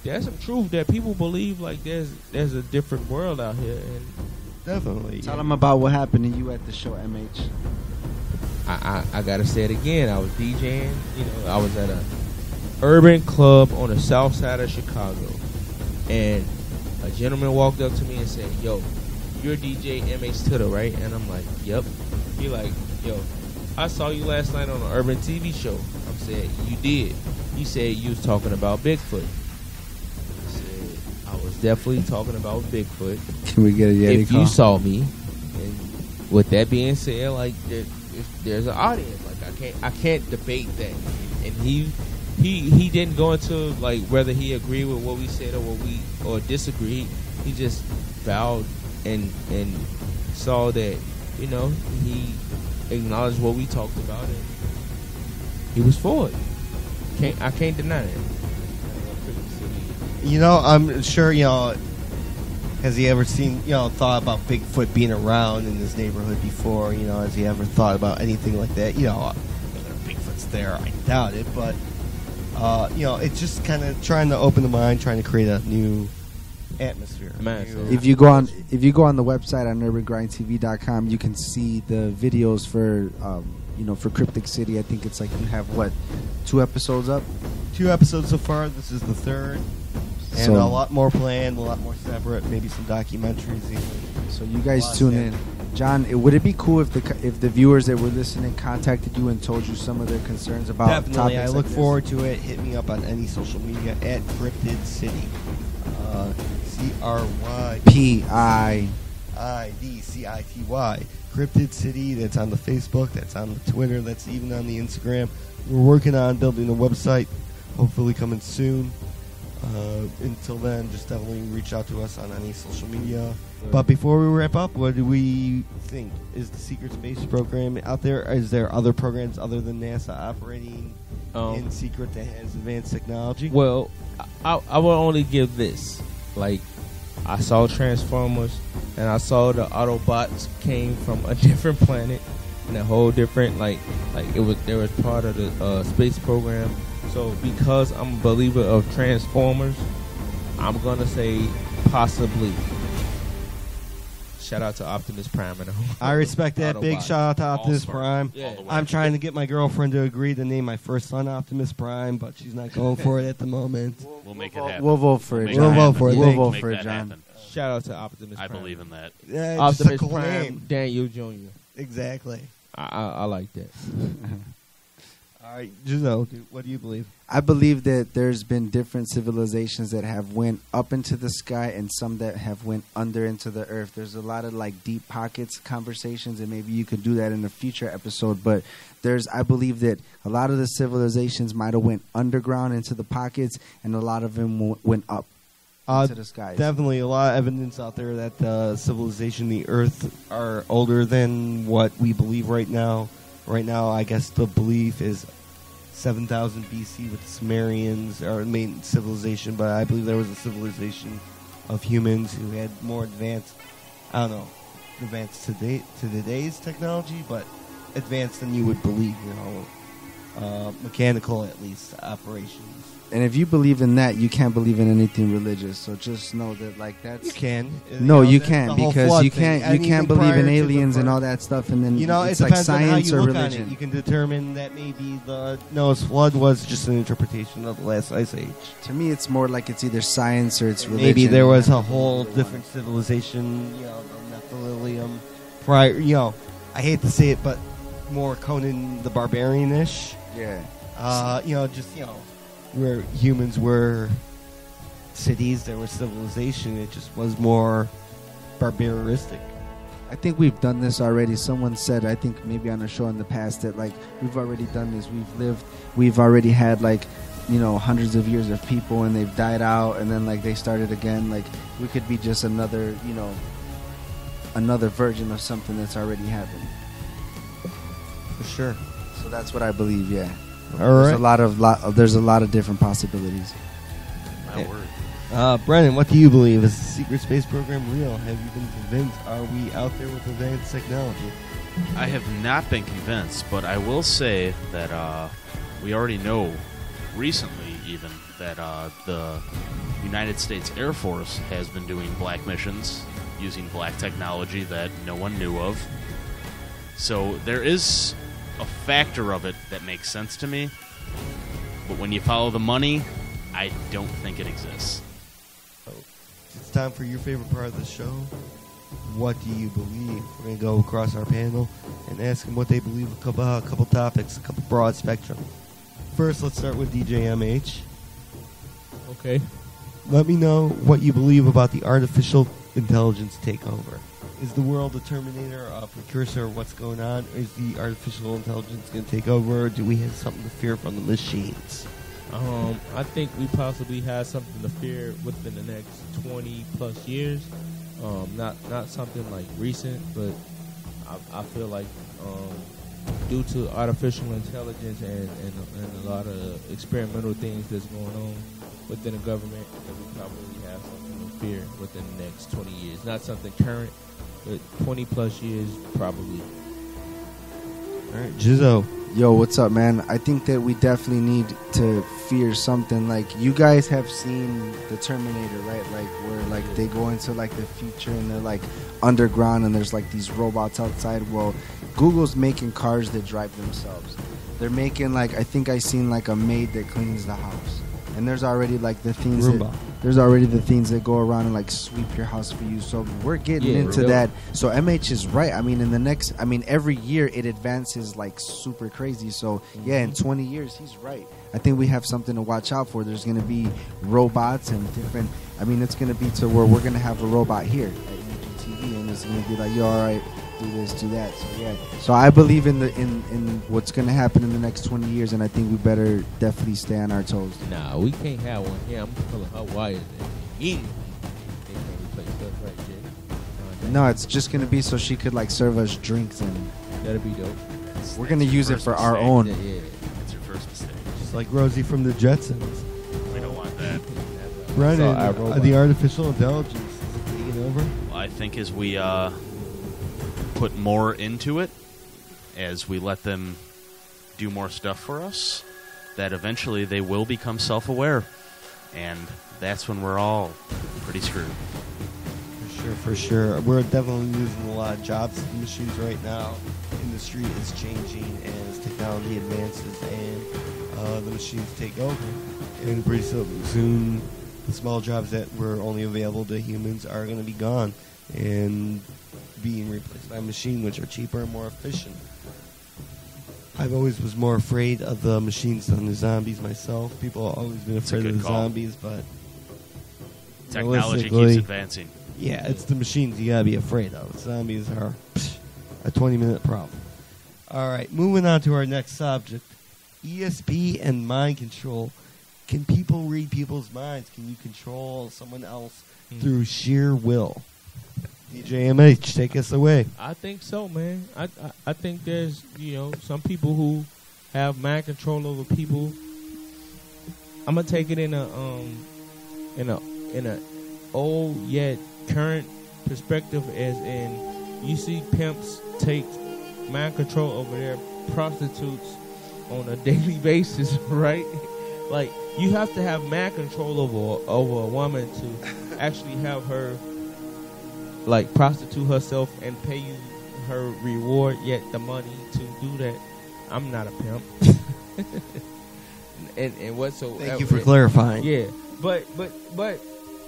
there's some truth that people believe like there's a different world out here. And
definitely.
Tell them about what happened to you at the show, MH.
I gotta say it again. I was DJing. You know, I was at a urban club on the south side of Chicago, and a gentleman walked up to me and said, "Yo, you're DJ MH Twitter, right?" And I'm like, "Yep." He like, "Yo, I saw you last night on an Urban TV show." I said, "You did." He said, "You was talking about Bigfoot." I said, "I was definitely talking about Bigfoot."
Can we get a Yeti
If
call?
you saw me, and with that being said, like if there's an audience, like I can't debate that. And he didn't go into like whether he agreed with what we said or disagreed. He just vowed and saw that, you know, he acknowledged what we talked about and he was for it. I can't deny it.
You know, I'm sure, you know, has he ever seen, you know, thought about Bigfoot being around in his neighborhood before? You know, has he ever thought about anything like that? You know, whether Bigfoot's there, I doubt it, but, you know, it's just kind of trying to open the mind, trying to create a new atmosphere.
If you go on the website on UrbanGrindTV.com, you can see the videos for, you know, for Cryptic City. I think it's like you have, 2 episodes up?
2 episodes so far. This is the 3rd. And
So-
a lot more planned, a lot more separate, maybe some documentaries even.
So you guys tune in. John, would it be cool if the viewers that were listening contacted you and told you some of their concerns about
Definitely, I
topics
look
like
forward to it. Hit me up on any social media at Cryptid City. CRYPIDCITY. Cryptid City. That's on the Facebook. That's on the Twitter. That's even on the Instagram. We're working on building a website. Hopefully coming soon. Until then, just definitely reach out to us on any social media. But before we wrap up, what do we think? Is the secret space program out there? Is there other programs other than NASA operating in secret that has advanced technology?
Well, I will only give this. Like, I saw Transformers, and I saw the Autobots came from a different planet and a whole different they was part of the space program. So because I'm a believer of Transformers, I'm gonna say possibly. Shout out to Optimus Prime and
I respect that.
Autobots.
Big shout out to Optimus Prime.
Yeah.
I'm trying to get my girlfriend to agree to name my first son Optimus Prime, but she's not going for it at the moment.
We'll make it happen.
We'll vote for it.
We'll vote for it.
We'll vote for it, John.
Shout out to Optimus Prime.
I believe in that.
Yeah, it's just a
Optimus
cool
Prime,
name.
Daniel Jr.
Exactly.
I like that.
All right, Giselle, what do you believe?
I believe that there's been different civilizations that have went up into the sky and some that have went under into the earth. There's a lot of like deep pockets conversations, and maybe you could do that in a future episode. But I believe that a lot of the civilizations might have went underground into the pockets, and a lot of them went up into the skies.
Definitely a lot of evidence out there that the civilization, the Earth, are older than what we believe right now. Right now, I guess the belief is 7,000 BC with the Sumerians, our main civilization, but I believe there was a civilization of humans who had more advanced, advanced to today's technology, but advanced than you would believe, mechanical at least operations.
And if you believe in that, you can't believe in anything religious. So just know that, like, that's
you can.
No, you
the
can't,
whole
because
flood
you
thing.
can't. You can't believe
Anything
in
prior to the
aliens and
flood.
all that stuff. And then
it
it's like
depends on how
science
you
or
look on
religion.
it. You can determine that maybe the Noah's flood was just an interpretation of the last ice age.
To me, it's more like it's either science or it's religion.
Maybe there was a whole different civilization, the Nephilim. Prior, I hate to say it, but more Conan the Barbarian-ish.
Yeah.
Where humans were cities, there was civilization. It just was more barbaristic.
I think we've done this already. Someone said, I think maybe on a show in the past, that like we've already done this. We've already had like, hundreds of years of people, and they've died out, and then like they started again. Like we could be just another version of something that's already happened.
For sure.
So that's what I believe. Yeah.
All
There's
right.
There's a lot of different possibilities.
My word.
Brennan, what do you believe? Is the secret space program real? Have you been convinced? Are we out there with advanced technology?
I have not been convinced, but I will say that we already know, recently even, that the United States Air Force has been doing black missions using black technology that no one knew of. So there is a factor of it that makes sense to me, but when you follow the money, I don't think it exists.
it's time for your favorite part of the show. What do you believe? We're going to go across our panel and ask them what they believe about a couple topics, a couple broad spectrum. First, let's start with DJ MH.
Okay.
Let me know what you believe about the artificial intelligence takeover. Is the world a Terminator, a precursor of what's going on? Or is the artificial intelligence going to take over? Or do we have something to fear from the machines?
I think we possibly have something to fear within the next 20 plus years. Not something like recent, but I feel like due to artificial intelligence and a lot of experimental things that's going on within the government, that we probably have something to fear within the next 20 years. Not something current, but 20 plus years probably.
All right, Jizzo.
Yo, what's up, man? I think that we definitely need to fear something. Like, you guys have seen the Terminator, right? Like, where like they go into like the future and they're like underground and there's like these robots outside. Well, Google's making cars that drive themselves. They're making like, I think I seen like a maid that cleans the house. And there's already like the things that go around and like sweep your house for you. So we're getting into that. So MH is right. I mean, every year it advances like super crazy. So yeah, in 20 years he's right. I think we have something to watch out for. There's going to be robots and different. I mean, it's going to be to where we're going to have a robot here at UrbanGrindTV, and it's going to be like, yo, all right, do this, do that. So yeah. So I believe in what's going to happen in the next 20 years, and I think we better definitely stay on our toes.
Nah, we can't have one here. I'm pulling her wires in.
No, it's just going to be so she could like serve us drinks, and
that'll be dope.
We're going to use it for our own.
Yeah, that's your first mistake.
Just like Rosie from the Jetsons.
We don't want that.
Brennan, the artificial intelligence taking over?
Well, I think as we put more into it, as we let them do more stuff for us, that eventually they will become self-aware. And that's when we're all pretty screwed.
For sure. We're definitely losing a lot of jobs to the machines right now. Industry is changing as technology advances and the machines take over. And pretty soon, the small jobs that were only available to humans are going to be gone and being replaced by machines, which are cheaper and more efficient. I've always was more afraid of the machines than the zombies myself. People have always been afraid of the zombies, but
technology keeps advancing.
Yeah, it's the machines you gotta be afraid of. Zombies are a 20-minute problem. All right, moving on to our next subject. ESP and mind control. Can people read people's minds? Can you control someone else through sheer will? DJ MH, take us away.
I think so, man. I think there's, some people who have mind control over people. I'm gonna take it in a old yet current perspective, as in you see pimps take mind control over their prostitutes on a daily basis, right? Like, you have to have mind control over a woman to actually have her like prostitute herself and pay you her reward, yet the money to do that. I'm not a pimp. and whatsoever.
Thank you for clarifying.
Yeah, but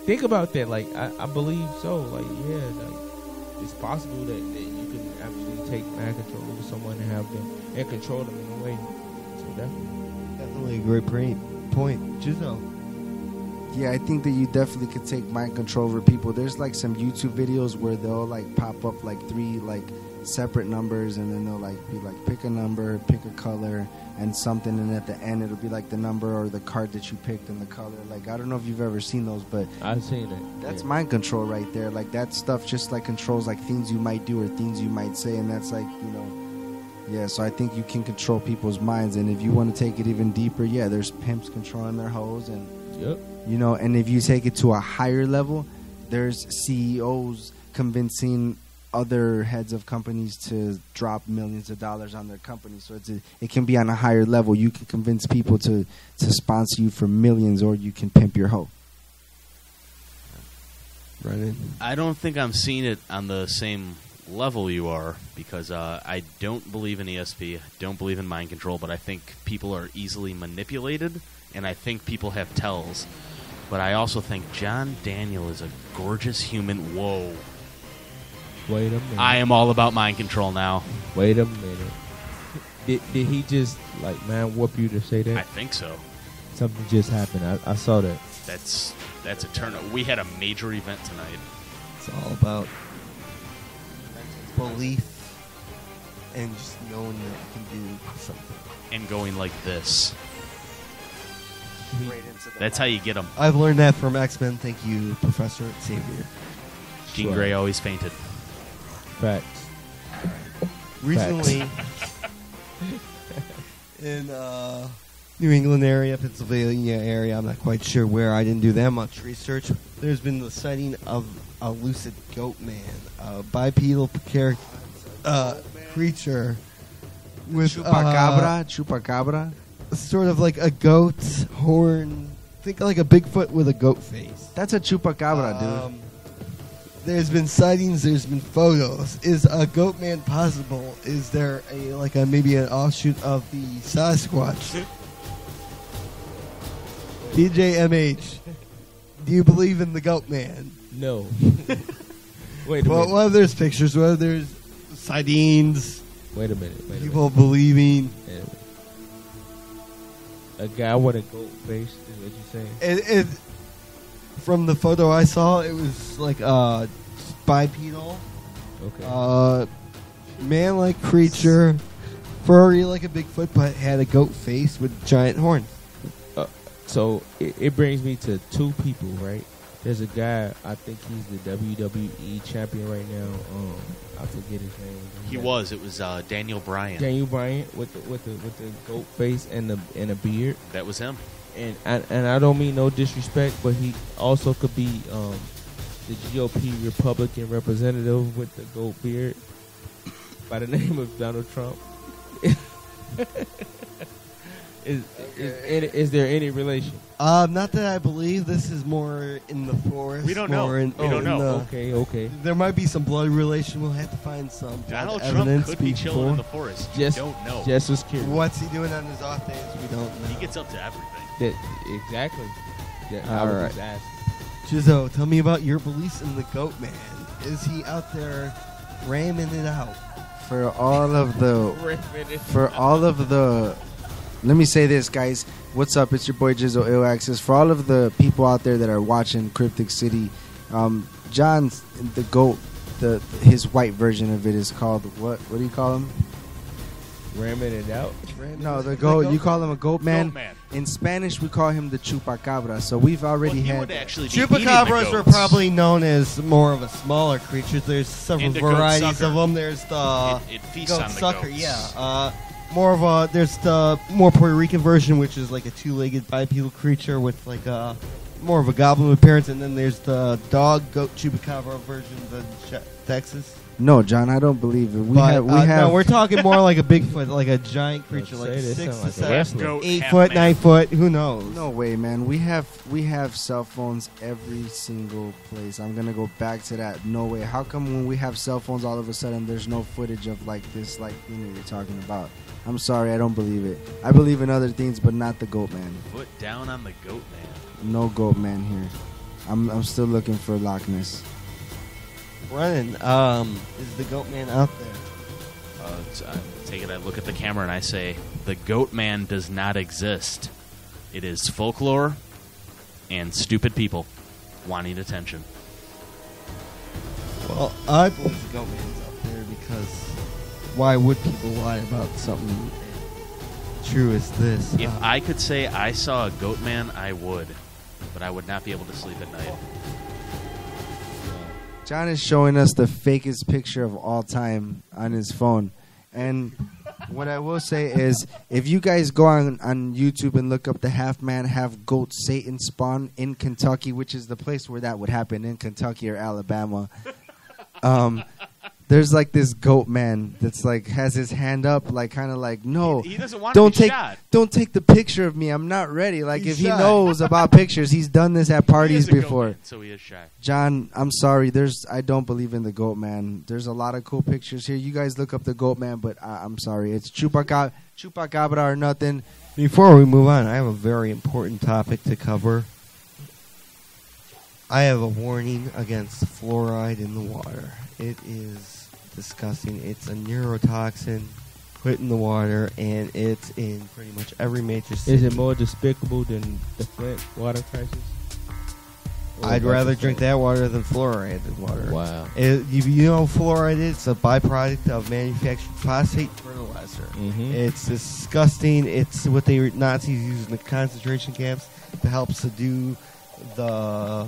think about that. Like, I believe so. Like, yeah, like, it's possible that you can actually take mind control over someone and have them and control them in a way. So
definitely a great point. Jizzo.
Yeah, I think that you definitely could take mind control over people. There's like some YouTube videos where they'll like pop up like 3 like separate numbers, and then they'll like be like, pick a number, pick a color, and something, and at the end it'll be like the number or the card that you picked and the color. Like, I don't know if you've ever seen those, but
I've seen it.
That's mind control right there. Like, that stuff just like controls like things you might do or things you might say, and that's like, yeah, so I think you can control people's minds. And if you want to take it even deeper, yeah, there's pimps controlling their hoes, and and if you take it to a higher level, there's CEOs convincing other heads of companies to drop millions of dollars on their company. So it can be on a higher level. You can convince people to sponsor you for millions, or you can pimp your hoe.
Right.
I don't think I'm seeing it on the same level you are, because I don't believe in ESP, don't believe in mind control, but I think people are easily manipulated, and I think people have tells. But I also think John Daniel is a gorgeous human. Whoa.
Wait a minute.
I am all about mind control now.
Wait a minute. Did he just, like, man, whoop you to say that?
I think so.
Something just happened. I saw that.
That's a turn. We had a major event tonight.
It's all about belief and just knowing that you can do something.
And going like this. That's how you get them.
I've learned that from X-Men. Thank you, Professor Xavier.
Jean Grey always fainted.
Facts.
Recently, in New England area, Pennsylvania area, I'm not quite sure where. I didn't do that much research. There's been the sighting of a lucid goat man, a bipedal creature with
chupacabra.
Sort of like a goat's horn. Think like a Bigfoot with a goat face.
That's a chupacabra, dude.
There's been sightings. There's been photos. Is a goat man possible? Is there maybe an offshoot of the Sasquatch? DJ MH, do you believe in the goat man?
No. Wait a minute.
Whether there's pictures, whether there's sightings.
Wait a minute.
People believing.
A guy with a goat face is what you're saying?
It from the photo I saw, it was like bipedal.
Okay.
Man-like creature, furry like a Bigfoot, but had a goat face with giant horns.
So it brings me to two people, right? There's a guy, I think he's the WWE champion right now. I forget his name.
It was Daniel Bryan.
Daniel Bryan with the goat face and a beard.
That was him.
And I don't mean no disrespect, but he also could be the GOP Republican representative with the goat beard by the name of Donald Trump. Is there any relation?
Not that I believe. This is more in the forest.
We don't know. We don't know.
Okay.
There might be some blood relation. We'll have to find some
Donald
evidence
Trump could be chilling in the forest. You don't know.
Just was curious.
What's he doing on his off days? We don't know.
He gets up to everything.
Exactly.
All right. Jizzo, tell me about your beliefs in the goat man. Is he out there ramming it out?
For all of the let me say this, guys. What's up? It's your boy Jizzo Ill Access. For all of the people out there that are watching Cryptic City, John's the goat. His white version of it is called what? What do you call him?
Ramming it out.
No, the goat. You call him a goat man. In Spanish, we call him the chupacabra. So we've already had.
Chupacabras are probably known as more of a smaller creature. There's several varieties of them. There's the
it feasts
goat
on the
sucker.
goats.
Yeah. More of a. There's the more Puerto Rican version, which is like a two-legged bipedal creature with like a more of a goblin appearance, and then there's the dog goat chupacabra version in Texas.
No, John, I don't believe it. We have.
No, we're talking more like a Bigfoot, like a giant creature, like 6 to 7, 8 foot, 9 foot. Who knows?
No way, man. We have cell phones every single place. I'm gonna go back to that. No way. How come when we have cell phones, all of a sudden there's no footage of like this, like thing that you're talking about? I'm sorry, I don't believe it. I believe in other things, but not the goat man.
Foot down on the goat man.
No goat man here. I'm still looking for Loch Ness.
Brennan, is the goat man out there?
I look at the camera and I say, the goat man does not exist. It is folklore and stupid people wanting attention.
Well, I believe the goat man's out there because why would people lie about something true as this?
If I could say I saw a goat man, I would. But I would not be able to sleep at night.
John is showing us the fakest picture of all time on his phone. And what I will say is, if you guys go on YouTube and look up the half man, half goat Satan spawn in Kentucky, which is the place where that would happen, in Kentucky or Alabama, there's like this goat man that's like has his hand up, like kind of like, no,
he doesn't want to be shot.
Don't take the picture of me. I'm not ready. Like if he knows about pictures, he's done this at parties before.
Man, so he is shy.
John, I'm sorry. I don't believe in the goat man. There's a lot of cool pictures here. You guys look up the goat man, but I'm sorry. It's chupacabra or nothing.
Before we move on, I have a very important topic to cover. I have a warning against fluoride in the water. It is disgusting. It's a neurotoxin put in the water, and it's in pretty much every major city.
Is it more despicable than the Flint water crisis?
I'd rather drink that water than fluoridated water.
Wow.
You know fluoride is? It's a byproduct of manufactured phosphate fertilizer.
Mm-hmm.
It's disgusting. It's what the Nazis used in the concentration camps to help subdue the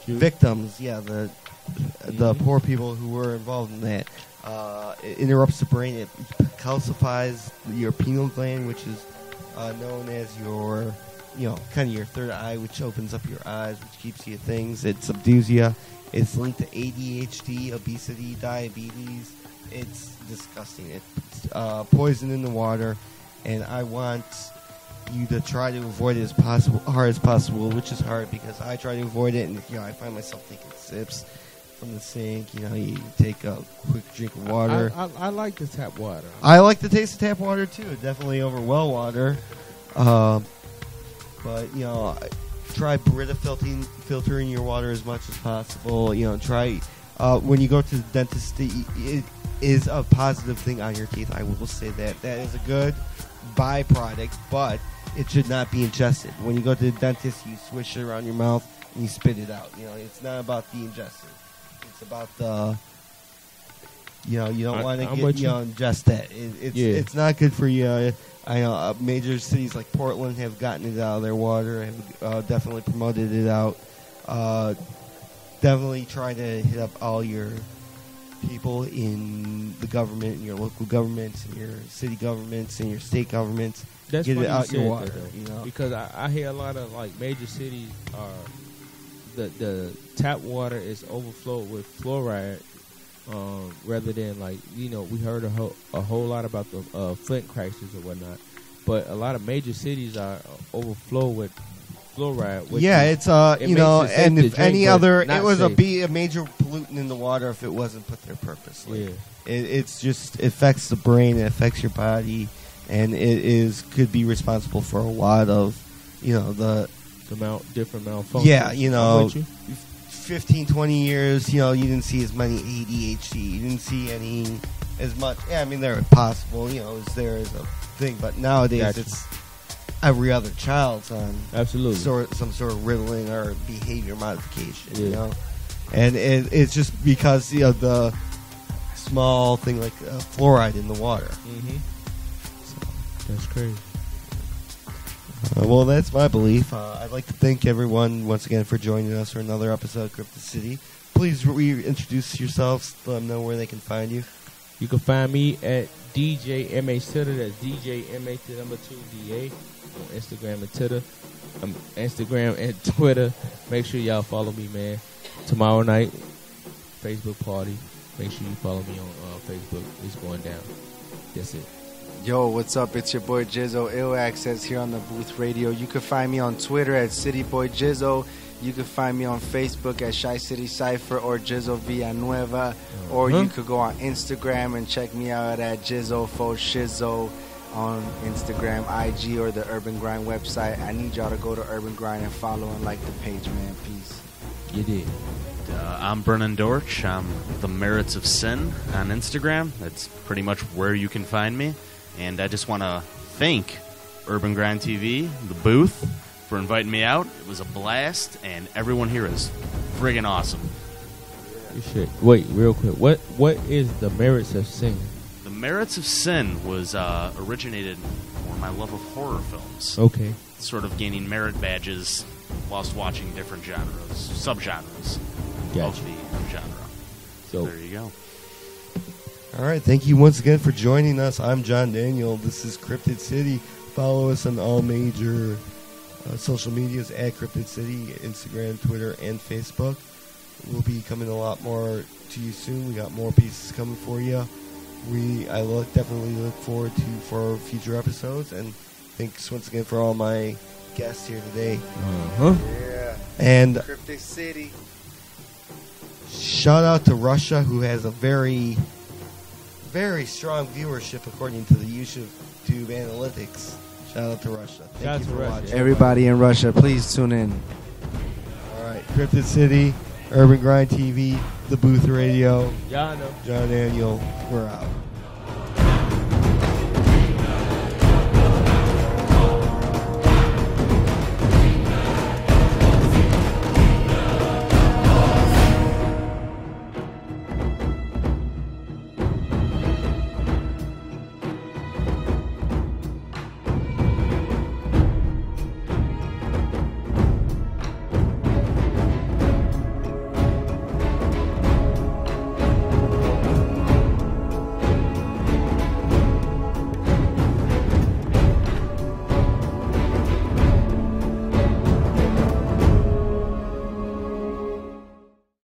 victims. Yeah, the poor people who were involved in that. It interrupts the brain. It calcifies your pineal gland, which is known as your, kind of your third eye, which opens up your eyes, which keeps you things. It subdues you. It's linked to ADHD, obesity, diabetes. It's disgusting. It's poison in the water, and I want you to try to avoid it as hard as possible, which is hard because I try to avoid it, and I find myself taking sips from the sink. You take a quick drink of water.
I like the tap water.
I like the taste of tap water too, definitely over well water. But try Brita filtering your water as much as possible. Try when you go to the dentist. It is a positive thing on your teeth. I will say that is a good byproduct, but it should not be ingested. When you go to the dentist, you swish it around your mouth and you spit it out. It's not about the ingestion. It's about the. You don't want to ingest that. It's not good for you. I know major cities like Portland have gotten it out of their water, have definitely promoted it out. Definitely try to hit up all your people in the government, in your local governments, in your city governments, in your state governments.
That's
get
funny
it out
you
your
said
water.
That, though, because I hear a lot of major cities are the tap water is overflowed with fluoride. Rather than we heard a whole lot about the Flint crisis or whatnot, but a lot of major cities are overflow with fluoride.
It's and if any other, it was be a major pollutant in the water if it wasn't put there purposely. Yeah, it's just affects the brain, it affects your body, and could be responsible for a lot of the
different malfunctions.
Yeah, 15, 20 years, you didn't see as many ADHD. You didn't see as much. Yeah, I mean, they're possible, there is a thing. But nowadays, it's every other child's on some sort of Ritalin or behavior modification, And it's just because, the small thing like fluoride in the water.
Mm-hmm. So, that's crazy.
Well, that's my belief. I'd like to thank everyone once again for joining us for another episode of Cryptid City. Please reintroduce yourselves. Let them know where they can find you.
You can find me at DJ MH Titter. That's DJ MH the number 2 DA on Instagram and Twitter. Instagram and Twitter. Make sure y'all follow me, man. Tomorrow night, Facebook party. Make sure you follow me on Facebook. It's going down. That's it.
Yo, what's up? It's your boy Jizzo, Ill Access here on the Booth Radio. You can find me on Twitter at CityBoyJizzo. You can find me on Facebook at Shy City Cypher or Jizzo Villanueva. Or you could go on Instagram and check me out at Jizzo Fo Shizzo on Instagram, IG, or the Urban Grind website. I need y'all to go to Urban Grind and follow and like the page, man. Peace.
You did.
I'm Brennan Dortch. I'm The Merits of Sin on Instagram. That's pretty much where you can find me. And I just want to thank UrbanGrindTV, the booth, for inviting me out. It was a blast, and everyone here is friggin' awesome.
Shit. Wait, real quick. What is The Merits of Sin?
The Merits of Sin was originated from my love of horror films.
Okay.
Sort of gaining merit badges whilst watching different subgenres of the genre. So there you go.
All right, thank you once again for joining us. I'm John Daniel. This is Cryptid City. Follow us on all major social medias at Cryptid City, Instagram, Twitter, and Facebook. We'll be coming a lot more to you soon. We got more pieces coming for you. I definitely look forward for future episodes. And thanks once again for all my guests here today.
Yeah.
And
Cryptid City.
Shout out to Russia, who has a very, very strong viewership according to the YouTube analytics. Shout out to Russia. Thank you for watching.
Everybody in Russia, please tune in.
All right. Cryptid City, Urban Grind TV, The Booth Radio.
Y'all know.
John Daniel, we're out.